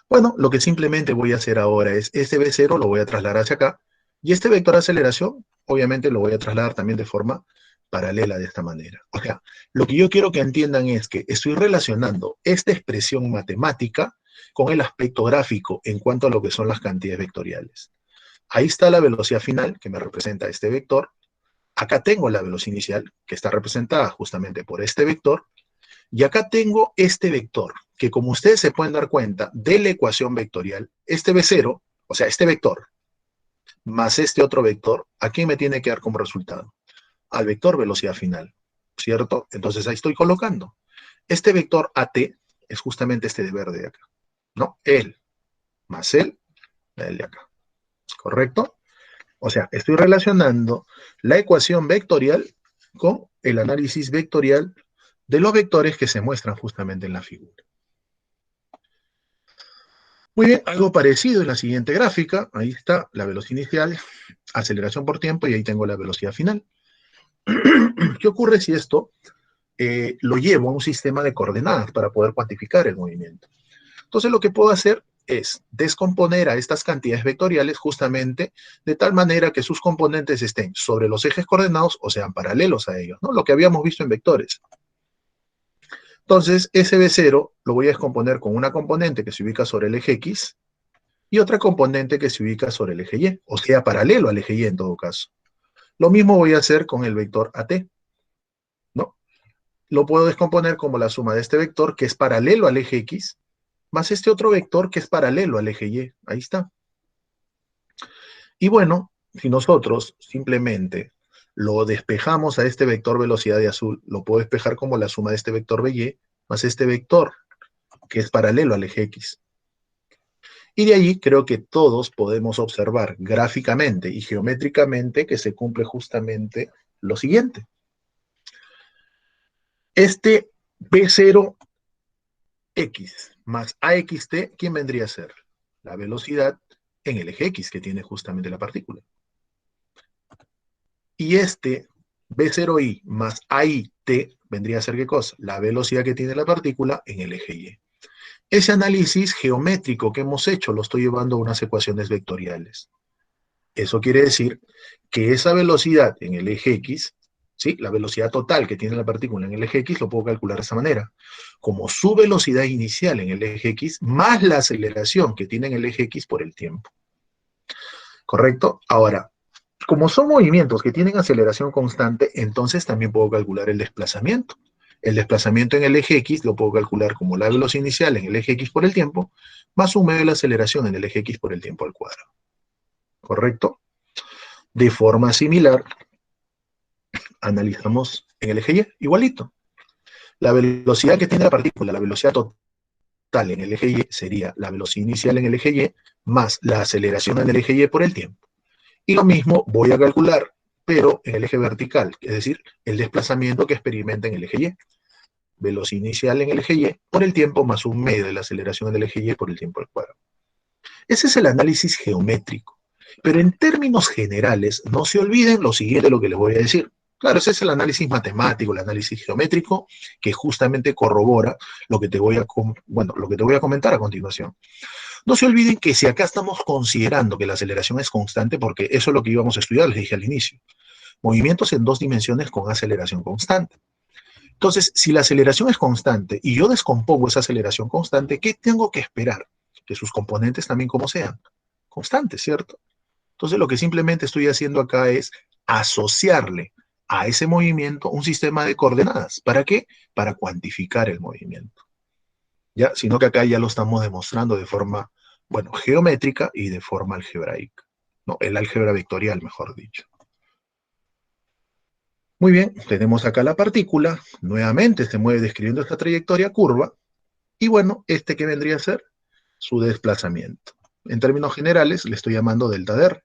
Bueno, lo que simplemente voy a hacer ahora es, este V0 lo voy a trasladar hacia acá, y este vector de aceleración, obviamente lo voy a trasladar también de forma paralela de esta manera. O sea, lo que yo quiero que entiendan es que estoy relacionando esta expresión matemática con el aspecto gráfico en cuanto a lo que son las cantidades vectoriales. Ahí está la velocidad final, que me representa este vector. Acá tengo la velocidad inicial, que está representada justamente por este vector. Y acá tengo este vector, que como ustedes se pueden dar cuenta de la ecuación vectorial, este V0, o sea, este vector, más este otro vector, ¿a quién me tiene que dar como resultado? Al vector velocidad final, ¿cierto? Entonces ahí estoy colocando. Este vector AT es justamente este de verde de acá, ¿no? Él más él, el de acá, ¿correcto? O sea, estoy relacionando la ecuación vectorial con el análisis vectorial de los vectores que se muestran justamente en la figura. Muy bien, algo parecido en la siguiente gráfica. Ahí está la velocidad inicial, aceleración por tiempo, y ahí tengo la velocidad final. ¿Qué ocurre si esto lo llevo a un sistema de coordenadas para poder cuantificar el movimiento? Entonces lo que puedo hacer es descomponer a estas cantidades vectoriales justamente de tal manera que sus componentes estén sobre los ejes coordenados o sean paralelos a ellos, ¿no? Lo que habíamos visto en vectores. Entonces, ese V0 lo voy a descomponer con una componente que se ubica sobre el eje X y otra componente que se ubica sobre el eje Y, o sea, paralelo al eje Y en todo caso. Lo mismo voy a hacer con el vector AT, ¿no? Lo puedo descomponer como la suma de este vector, que es paralelo al eje X, más este otro vector que es paralelo al eje Y. Ahí está. Y bueno, si nosotros simplemente lo despejamos a este vector velocidad de azul, lo puedo despejar como la suma de este vector BY más este vector, que es paralelo al eje X. Y de ahí creo que todos podemos observar gráficamente y geométricamente que se cumple justamente lo siguiente. Este B0X más AXT, ¿quién vendría a ser? La velocidad en el eje X que tiene justamente la partícula. Y este B0I más AIT vendría a ser ¿qué cosa? La velocidad que tiene la partícula en el eje Y. Ese análisis geométrico que hemos hecho lo estoy llevando a unas ecuaciones vectoriales. Eso quiere decir que esa velocidad en el eje X, ¿sí? La velocidad total que tiene la partícula en el eje X lo puedo calcular de esa manera. Como su velocidad inicial en el eje X más la aceleración que tiene en el eje X por el tiempo. ¿Correcto? Ahora, como son movimientos que tienen aceleración constante, entonces también puedo calcular el desplazamiento. El desplazamiento en el eje X lo puedo calcular como la velocidad inicial en el eje X por el tiempo, más un medio de la aceleración en el eje X por el tiempo al cuadrado. ¿Correcto? De forma similar, analizamos en el eje Y, igualito. La velocidad que tiene la partícula, la velocidad total en el eje Y sería la velocidad inicial en el eje Y más la aceleración en el eje Y por el tiempo. Y lo mismo voy a calcular, pero en el eje vertical, es decir, el desplazamiento que experimenta en el eje Y. Velocidad inicial en el eje Y por el tiempo más un medio de la aceleración en el eje Y por el tiempo al cuadrado. Ese es el análisis geométrico. Pero en términos generales, no se olviden lo siguiente, lo que les voy a decir. Claro, ese es el análisis matemático, el análisis geométrico, que justamente corrobora lo que te voy a, lo que te voy a comentar a continuación. No se olviden que si acá estamos considerando que la aceleración es constante, porque eso es lo que íbamos a estudiar, les dije al inicio, movimientos en dos dimensiones con aceleración constante. Entonces, si la aceleración es constante y yo descompongo esa aceleración constante, ¿qué tengo que esperar? Que sus componentes también como sean constantes, ¿cierto? Entonces, lo que simplemente estoy haciendo acá es asociarle a ese movimiento un sistema de coordenadas. ¿Para qué? Para cuantificar el movimiento. ¿Ya? Sino que acá ya lo estamos demostrando de forma, bueno, geométrica y de forma algebraica. No, el álgebra vectorial, mejor dicho. Muy bien, tenemos acá la partícula, nuevamente se mueve describiendo esta trayectoria curva, y bueno, este que vendría a ser su desplazamiento. En términos generales, le estoy llamando delta de R.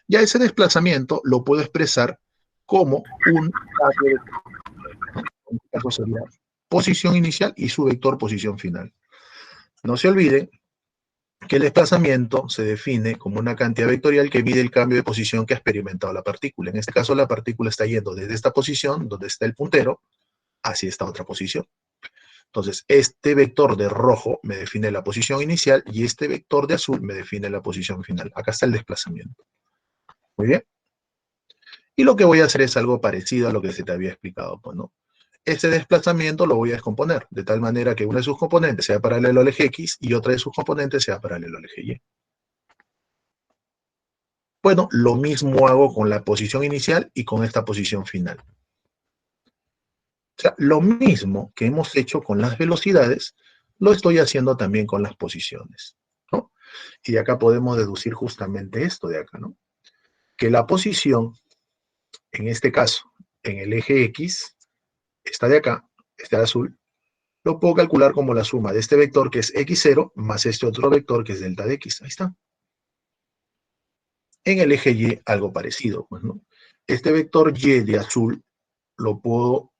Ya ese desplazamiento lo puedo expresar como un cambio de, en este caso sería posición inicial y su vector posición final. No se olviden que el desplazamiento se define como una cantidad vectorial que mide el cambio de posición que ha experimentado la partícula. En este caso, la partícula está yendo desde esta posición, donde está el puntero, hacia esta otra posición. Entonces, este vector de rojo me define la posición inicial y este vector de azul me define la posición final. Acá está el desplazamiento. Muy bien. Y lo que voy a hacer es algo parecido a lo que se te había explicado, pues, ¿no? Este desplazamiento lo voy a descomponer, de tal manera que una de sus componentes sea paralelo al eje X y otra de sus componentes sea paralelo al eje Y. Bueno, lo mismo hago con la posición inicial y con esta posición final. O sea, lo mismo que hemos hecho con las velocidades, lo estoy haciendo también con las posiciones, ¿no? Y de acá podemos deducir justamente esto de acá, ¿no? Que la posición, en este caso, en el eje X, esta de acá, este de azul, lo puedo calcular como la suma de este vector que es x0 más este otro vector que es delta de x. Ahí está. En el eje Y algo parecido, pues, ¿no? Este vector Y de azul lo puedo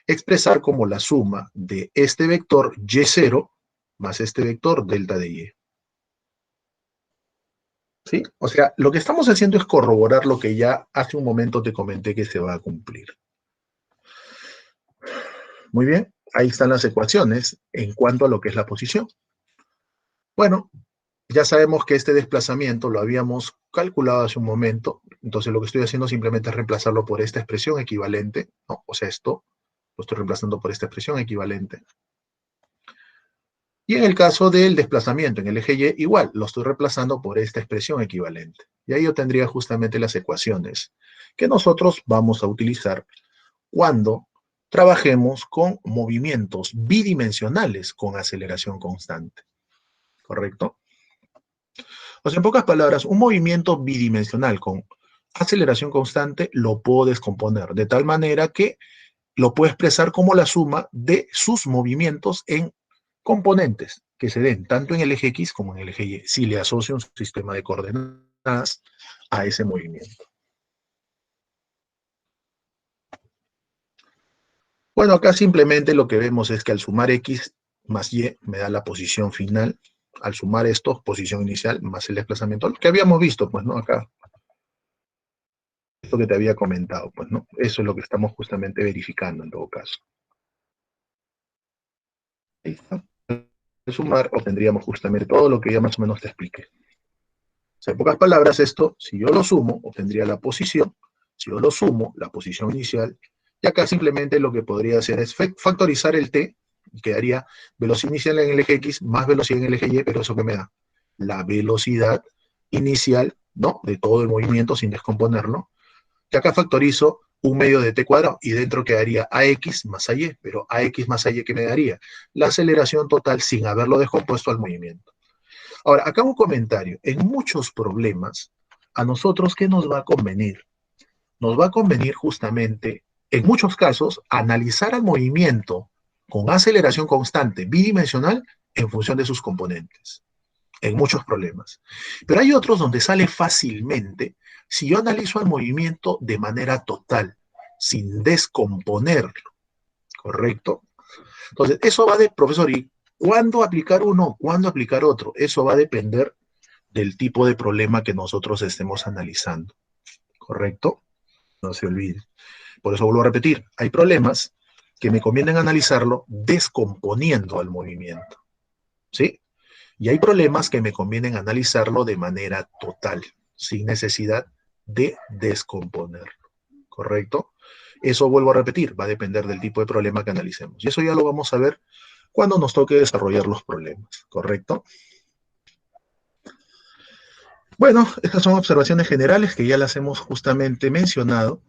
expresar como la suma de este vector y0 más este vector delta de y. ¿Sí? O sea, lo que estamos haciendo es corroborar lo que ya hace un momento te comenté que se va a cumplir. Muy bien, ahí están las ecuaciones en cuanto a lo que es la posición. Bueno, ya sabemos que este desplazamiento lo habíamos calculado hace un momento, entonces lo que estoy haciendo simplemente es reemplazarlo por esta expresión equivalente, ¿no? O sea, esto lo estoy reemplazando por esta expresión equivalente. Y en el caso del desplazamiento en el eje Y, igual, lo estoy reemplazando por esta expresión equivalente. Y ahí yo tendría justamente las ecuaciones que nosotros vamos a utilizar cuando trabajemos con movimientos bidimensionales con aceleración constante. ¿Correcto? O sea, en pocas palabras, un movimiento bidimensional con aceleración constante lo puedo descomponer de tal manera que lo puedo expresar como la suma de sus movimientos en componentes que se den tanto en el eje X como en el eje Y, si le asocio un sistema de coordenadas a ese movimiento. Bueno, acá simplemente lo que vemos es que al sumar X más y me da la posición final. Al sumar esto, posición inicial más el desplazamiento, lo que habíamos visto, pues, ¿no? Acá, esto que te había comentado, pues, ¿no? Eso es lo que estamos justamente verificando en todo caso. Ahí está. Al sumar, obtendríamos justamente todo lo que ya más o menos te expliqué. O sea, en pocas palabras, esto, si yo lo sumo, obtendría la posición. Si yo lo sumo, la posición inicial, y acá simplemente lo que podría hacer es factorizar el t, y quedaría velocidad inicial en el eje X más velocidad en el eje Y, pero ¿eso qué me da? La velocidad inicial, ¿no? De todo el movimiento sin descomponerlo. Y acá factorizo un medio de t cuadrado, y dentro quedaría ax más ay, pero ax más ay, ¿qué me daría? La aceleración total sin haberlo descompuesto al movimiento. Ahora, acá un comentario. En muchos problemas, a nosotros, ¿qué nos va a convenir? Nos va a convenir justamente, en muchos casos, analizar el movimiento con aceleración constante bidimensional en función de sus componentes. En muchos problemas. Pero hay otros donde sale fácilmente si yo analizo el movimiento de manera total, sin descomponerlo, ¿correcto? Entonces, eso va de, profesor, ¿y cuándo aplicar uno? ¿Cuándo aplicar otro? Eso va a depender del tipo de problema que nosotros estemos analizando, ¿correcto? No se olvide. Por eso vuelvo a repetir, hay problemas que me convienen analizarlo descomponiendo al movimiento, ¿sí? Y hay problemas que me convienen analizarlo de manera total, sin necesidad de descomponerlo, ¿correcto? Eso vuelvo a repetir, va a depender del tipo de problema que analicemos. Y eso ya lo vamos a ver cuando nos toque desarrollar los problemas, ¿correcto? Bueno, estas son observaciones generales que ya las hemos justamente mencionado.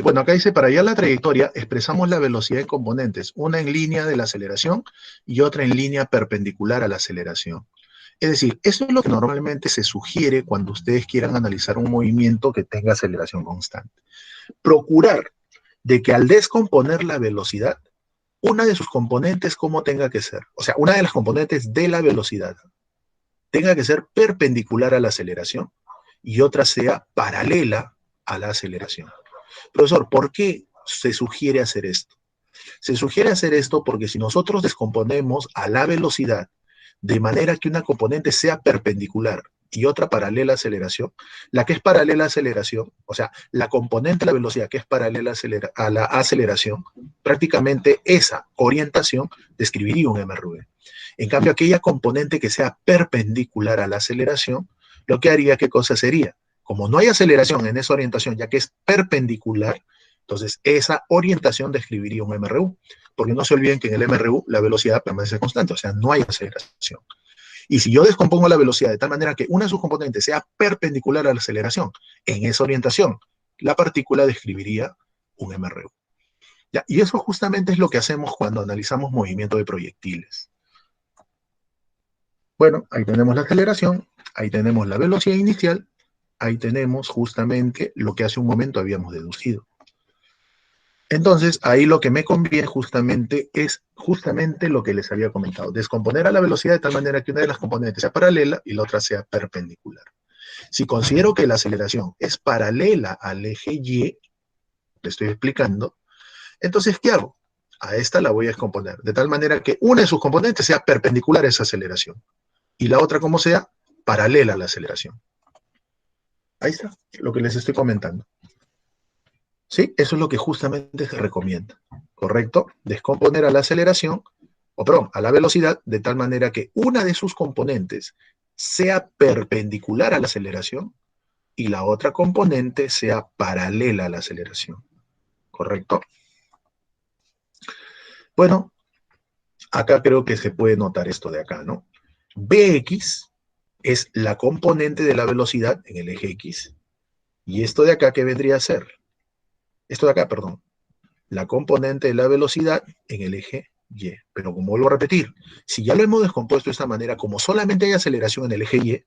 Bueno, acá dice, para hallar la trayectoria, expresamos la velocidad de componentes, una en línea de la aceleración y otra en línea perpendicular a la aceleración. Es decir, eso es lo que normalmente se sugiere cuando ustedes quieran analizar un movimiento que tenga aceleración constante. Procurar de que al descomponer la velocidad, una de sus componentes, ¿cómo tenga que ser? O sea, una de las componentes de la velocidad tenga que ser perpendicular a la aceleración y otra sea paralela a la aceleración. Profesor, ¿por qué se sugiere hacer esto? Se sugiere hacer esto porque si nosotros descomponemos a la velocidad de manera que una componente sea perpendicular y otra paralela a aceleración, la que es paralela a aceleración, o sea, la componente de la velocidad que es paralela a la aceleración, prácticamente esa orientación describiría un MRV. En cambio, aquella componente que sea perpendicular a la aceleración, lo que haría, ¿qué cosa sería? Como no hay aceleración en esa orientación, ya que es perpendicular, entonces esa orientación describiría un MRU. Porque no se olviden que en el MRU la velocidad permanece constante, o sea, no hay aceleración. Y si yo descompongo la velocidad de tal manera que una de sus componentes sea perpendicular a la aceleración, en esa orientación, la partícula describiría un MRU. ¿Ya? Y eso justamente es lo que hacemos cuando analizamos movimiento de proyectiles. Bueno, ahí tenemos la aceleración, ahí tenemos la velocidad inicial, ahí tenemos justamente lo que hace un momento habíamos deducido. Entonces, ahí lo que me conviene justamente es justamente lo que les había comentado, descomponer a la velocidad de tal manera que una de las componentes sea paralela y la otra sea perpendicular. Si considero que la aceleración es paralela al eje Y, le estoy explicando, entonces, ¿qué hago? A esta la voy a descomponer, de tal manera que una de sus componentes sea perpendicular a esa aceleración y la otra, como sea, paralela a la aceleración. Ahí está, lo que les estoy comentando. ¿Sí? Eso es lo que justamente se recomienda, ¿correcto? Descomponer a la aceleración, o perdón, a la velocidad, de tal manera que una de sus componentes sea perpendicular a la aceleración y la otra componente sea paralela a la aceleración, ¿correcto? Bueno, acá creo que se puede notar esto de acá, ¿no? Bx es la componente de la velocidad en el eje X. Y esto de acá, ¿qué vendría a ser? Esto de acá, perdón, la componente de la velocidad en el eje Y. Pero como vuelvo a repetir, si ya lo hemos descompuesto de esta manera, como solamente hay aceleración en el eje Y,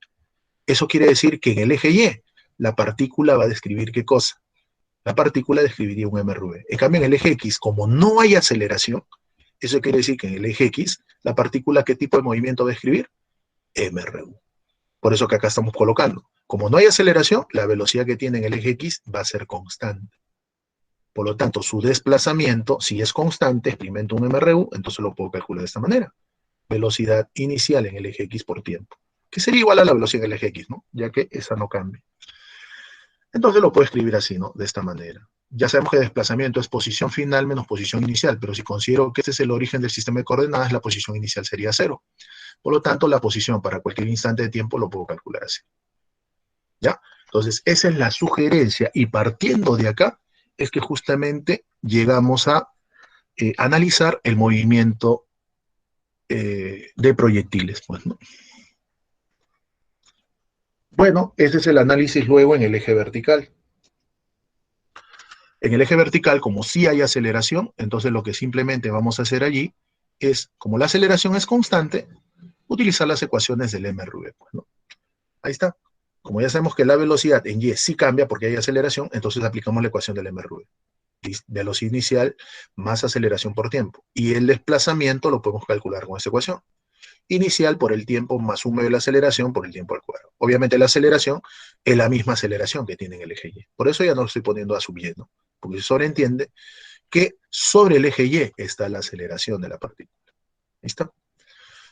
eso quiere decir que en el eje Y la partícula va a describir ¿qué cosa? La partícula describiría un MRV. En cambio, en el eje X, como no hay aceleración, eso quiere decir que en el eje X, la partícula, ¿qué tipo de movimiento va a describir? MRU. Por eso que acá estamos colocando. Como no hay aceleración, la velocidad que tiene en el eje X va a ser constante. Por lo tanto, su desplazamiento, si es constante, experimento un MRU, entonces lo puedo calcular de esta manera. Velocidad inicial en el eje X por tiempo, que sería igual a la velocidad en el eje X, ¿no? Ya que esa no cambia. Entonces lo puedo escribir así, ¿no? De esta manera. Ya sabemos que desplazamiento es posición final menos posición inicial, pero si considero que este es el origen del sistema de coordenadas, la posición inicial sería 0. Por lo tanto, la posición para cualquier instante de tiempo lo puedo calcular así. ¿Ya? Entonces, esa es la sugerencia, y partiendo de acá, es que justamente llegamos a analizar el movimiento de proyectiles, pues, ¿no? Bueno, ese es el análisis luego en el eje vertical. En el eje vertical, como sí hay aceleración, entonces lo que simplemente vamos a hacer allí es, como la aceleración es constante, utilizar las ecuaciones del MRV, pues, ¿no? Ahí está. Como ya sabemos que la velocidad en Y sí cambia porque hay aceleración, entonces aplicamos la ecuación del MRV. Velocidad inicial más aceleración por tiempo. Y el desplazamiento lo podemos calcular con esta ecuación. Inicial por el tiempo más suma de la aceleración por el tiempo al cuadrado. Obviamente la aceleración es la misma aceleración que tiene en el eje Y. Por eso ya no lo estoy poniendo a sub Y, ¿no? Porque se sobreentiende que sobre el eje Y está la aceleración de la partícula. ¿Listo?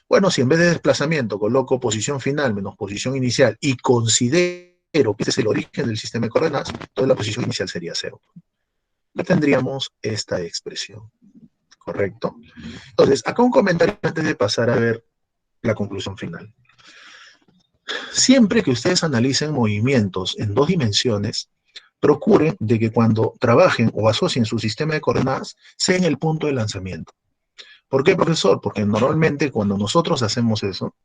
Bueno, si en vez de desplazamiento coloco posición final menos posición inicial y considero que este es el origen del sistema de coordenadas, entonces la posición inicial sería 0. Ya tendríamos esta expresión, ¿correcto? Entonces, acá un comentario antes de pasar a ver la conclusión final. Siempre que ustedes analicen movimientos en 2 dimensiones, procuren de que cuando trabajen o asocien su sistema de coordenadas sea en el punto de lanzamiento. ¿Por qué, profesor? Porque normalmente cuando nosotros hacemos eso,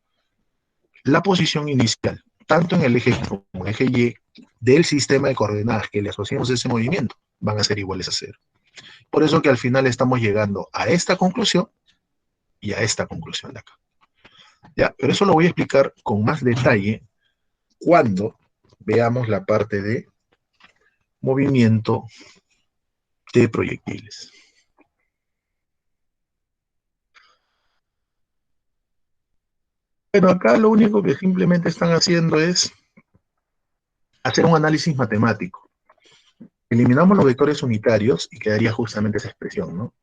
la posición inicial, tanto en el eje X como en el eje Y, del sistema de coordenadas que le asociamos a ese movimiento, van a ser iguales a 0. Por eso que al final estamos llegando a esta conclusión y a esta conclusión de acá. ¿Ya? Pero eso lo voy a explicar con más detalle cuando veamos la parte de movimiento de proyectiles. Bueno, acá lo único que simplemente están haciendo es hacer un análisis matemático. Eliminamos los vectores unitarios y quedaría justamente esa expresión, ¿no?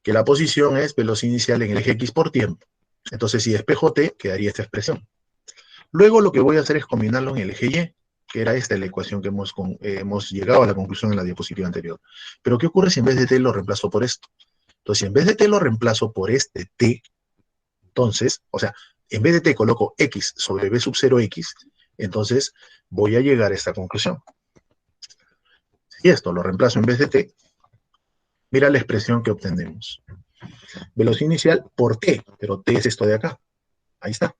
Que la posición es velocidad inicial en el eje X por tiempo. Entonces, si despejo T, quedaría esta expresión. Luego lo que voy a hacer es combinarlo en el eje Y, que era esta la ecuación que hemos llegado a la conclusión en la diapositiva anterior. Pero ¿qué ocurre si en vez de T lo reemplazo por esto? Entonces, si en vez de T lo reemplazo por este T, entonces, o sea, en vez de T coloco X sobre B sub 0X, entonces voy a llegar a esta conclusión. Si esto lo reemplazo en vez de T, mira la expresión que obtenemos. Velocidad inicial por T, pero T es esto de acá. Ahí está.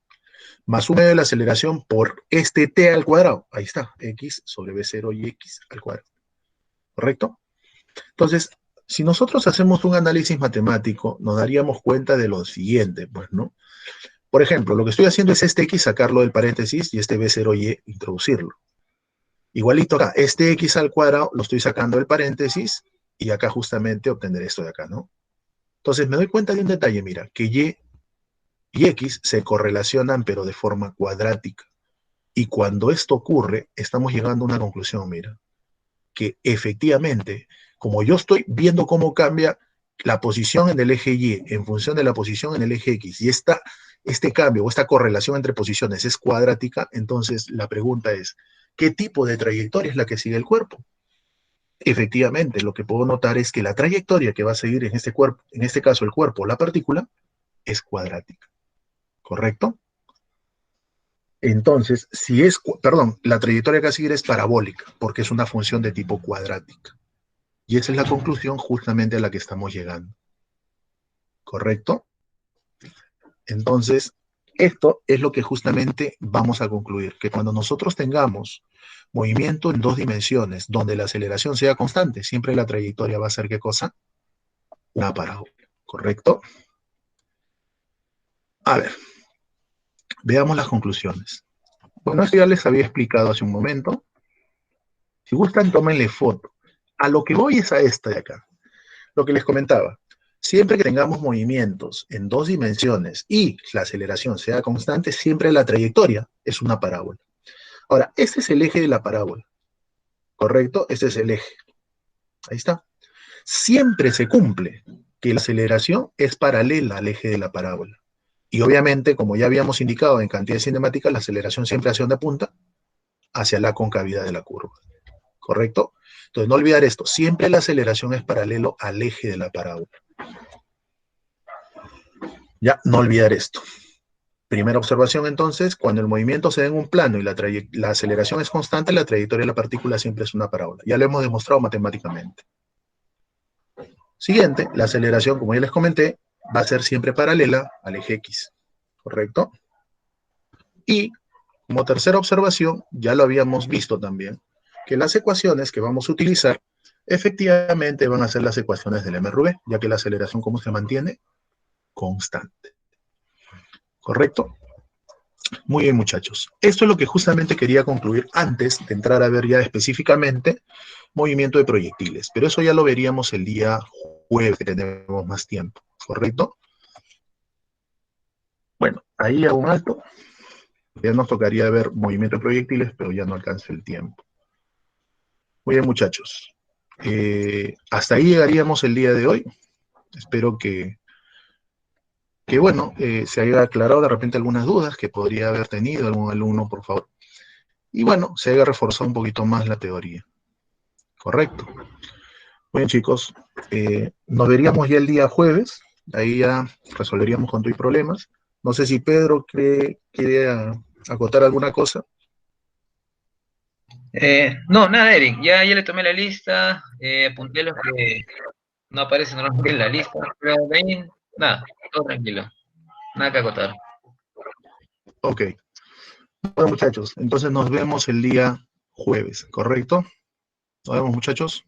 Más suma de la aceleración por este T al cuadrado. Ahí está. X sobre B0 y X al cuadrado. ¿Correcto? Entonces, si nosotros hacemos un análisis matemático, nos daríamos cuenta de lo siguiente, pues, ¿no? Por ejemplo, lo que estoy haciendo es este X sacarlo del paréntesis y este B0Y introducirlo. Igualito acá, este X al cuadrado lo estoy sacando del paréntesis y acá justamente obtendré esto de acá, ¿no? Entonces me doy cuenta de un detalle, mira, que Y X se correlacionan pero de forma cuadrática. Y cuando esto ocurre, estamos llegando a una conclusión, mira, que efectivamente, como yo estoy viendo cómo cambia la posición en el eje Y en función de la posición en el eje X, y este cambio o esta correlación entre posiciones es cuadrática, entonces la pregunta es, ¿qué tipo de trayectoria es la que sigue el cuerpo? Efectivamente, lo que puedo notar es que la trayectoria que va a seguir en este cuerpo, en este caso el cuerpo o la partícula, es cuadrática. ¿Correcto? Entonces, si es, perdón, la trayectoria que va a seguir es parabólica, porque es una función de tipo cuadrática. Y esa es la conclusión justamente a la que estamos llegando. ¿Correcto? Entonces, esto es lo que justamente vamos a concluir, que cuando nosotros tengamos movimiento en 2 dimensiones, donde la aceleración sea constante, siempre la trayectoria va a ser ¿qué cosa? Una parábola. ¿Correcto? A ver, veamos las conclusiones. Bueno, esto ya les había explicado hace un momento. Si gustan, tómenle foto. A lo que voy es a esta de acá. Lo que les comentaba. Siempre que tengamos movimientos en 2 dimensiones y la aceleración sea constante, siempre la trayectoria es una parábola. Ahora, este es el eje de la parábola. ¿Correcto? Este es el eje. Ahí está. siempre se cumple que la aceleración es paralela al eje de la parábola. Y obviamente, como ya habíamos indicado en cantidad cinemática, la aceleración siempre hacia dónde apunta, hacia la concavidad de la curva. ¿Correcto? Entonces, no olvidar esto, siempre la aceleración es paralelo al eje de la parábola. Ya, no olvidar esto. Primera observación, entonces, cuando el movimiento se da en un plano y la aceleración es constante, la trayectoria de la partícula siempre es una parábola. Ya lo hemos demostrado matemáticamente. Siguiente, la aceleración, como ya les comenté, va a ser siempre paralela al eje X. ¿Correcto? Y como tercera observación, ya lo habíamos visto también, que las ecuaciones que vamos a utilizar efectivamente van a ser las ecuaciones del MRV, ya que la aceleración, ¿cómo se mantiene? Constante. ¿Correcto? Muy bien, muchachos. Esto es lo que justamente quería concluir antes de entrar a ver ya específicamente movimiento de proyectiles. Pero eso ya lo veríamos el día jueves, que tenemos más tiempo. ¿Correcto? Bueno, ahí hago un alto. Ya nos tocaría ver movimiento de proyectiles, pero ya no alcanza el tiempo. Muy bien, muchachos. Hasta ahí llegaríamos el día de hoy. Espero que bueno, se haya aclarado de repente algunas dudas que podría haber tenido algún alumno, por favor. Y bueno, se haya reforzado un poquito más la teoría. Correcto. Muy bien, chicos. Nos veríamos ya el día jueves. Ahí ya resolveríamos con tus problemas. No sé si Pedro quiere acotar alguna cosa. No, nada, Eric, ya le tomé la lista, apunté los que no aparecen normalmente en la lista, pero de ahí, nada, todo tranquilo, nada que acotar. Ok. Bueno, muchachos, entonces nos vemos el día jueves, ¿correcto? Nos vemos, muchachos.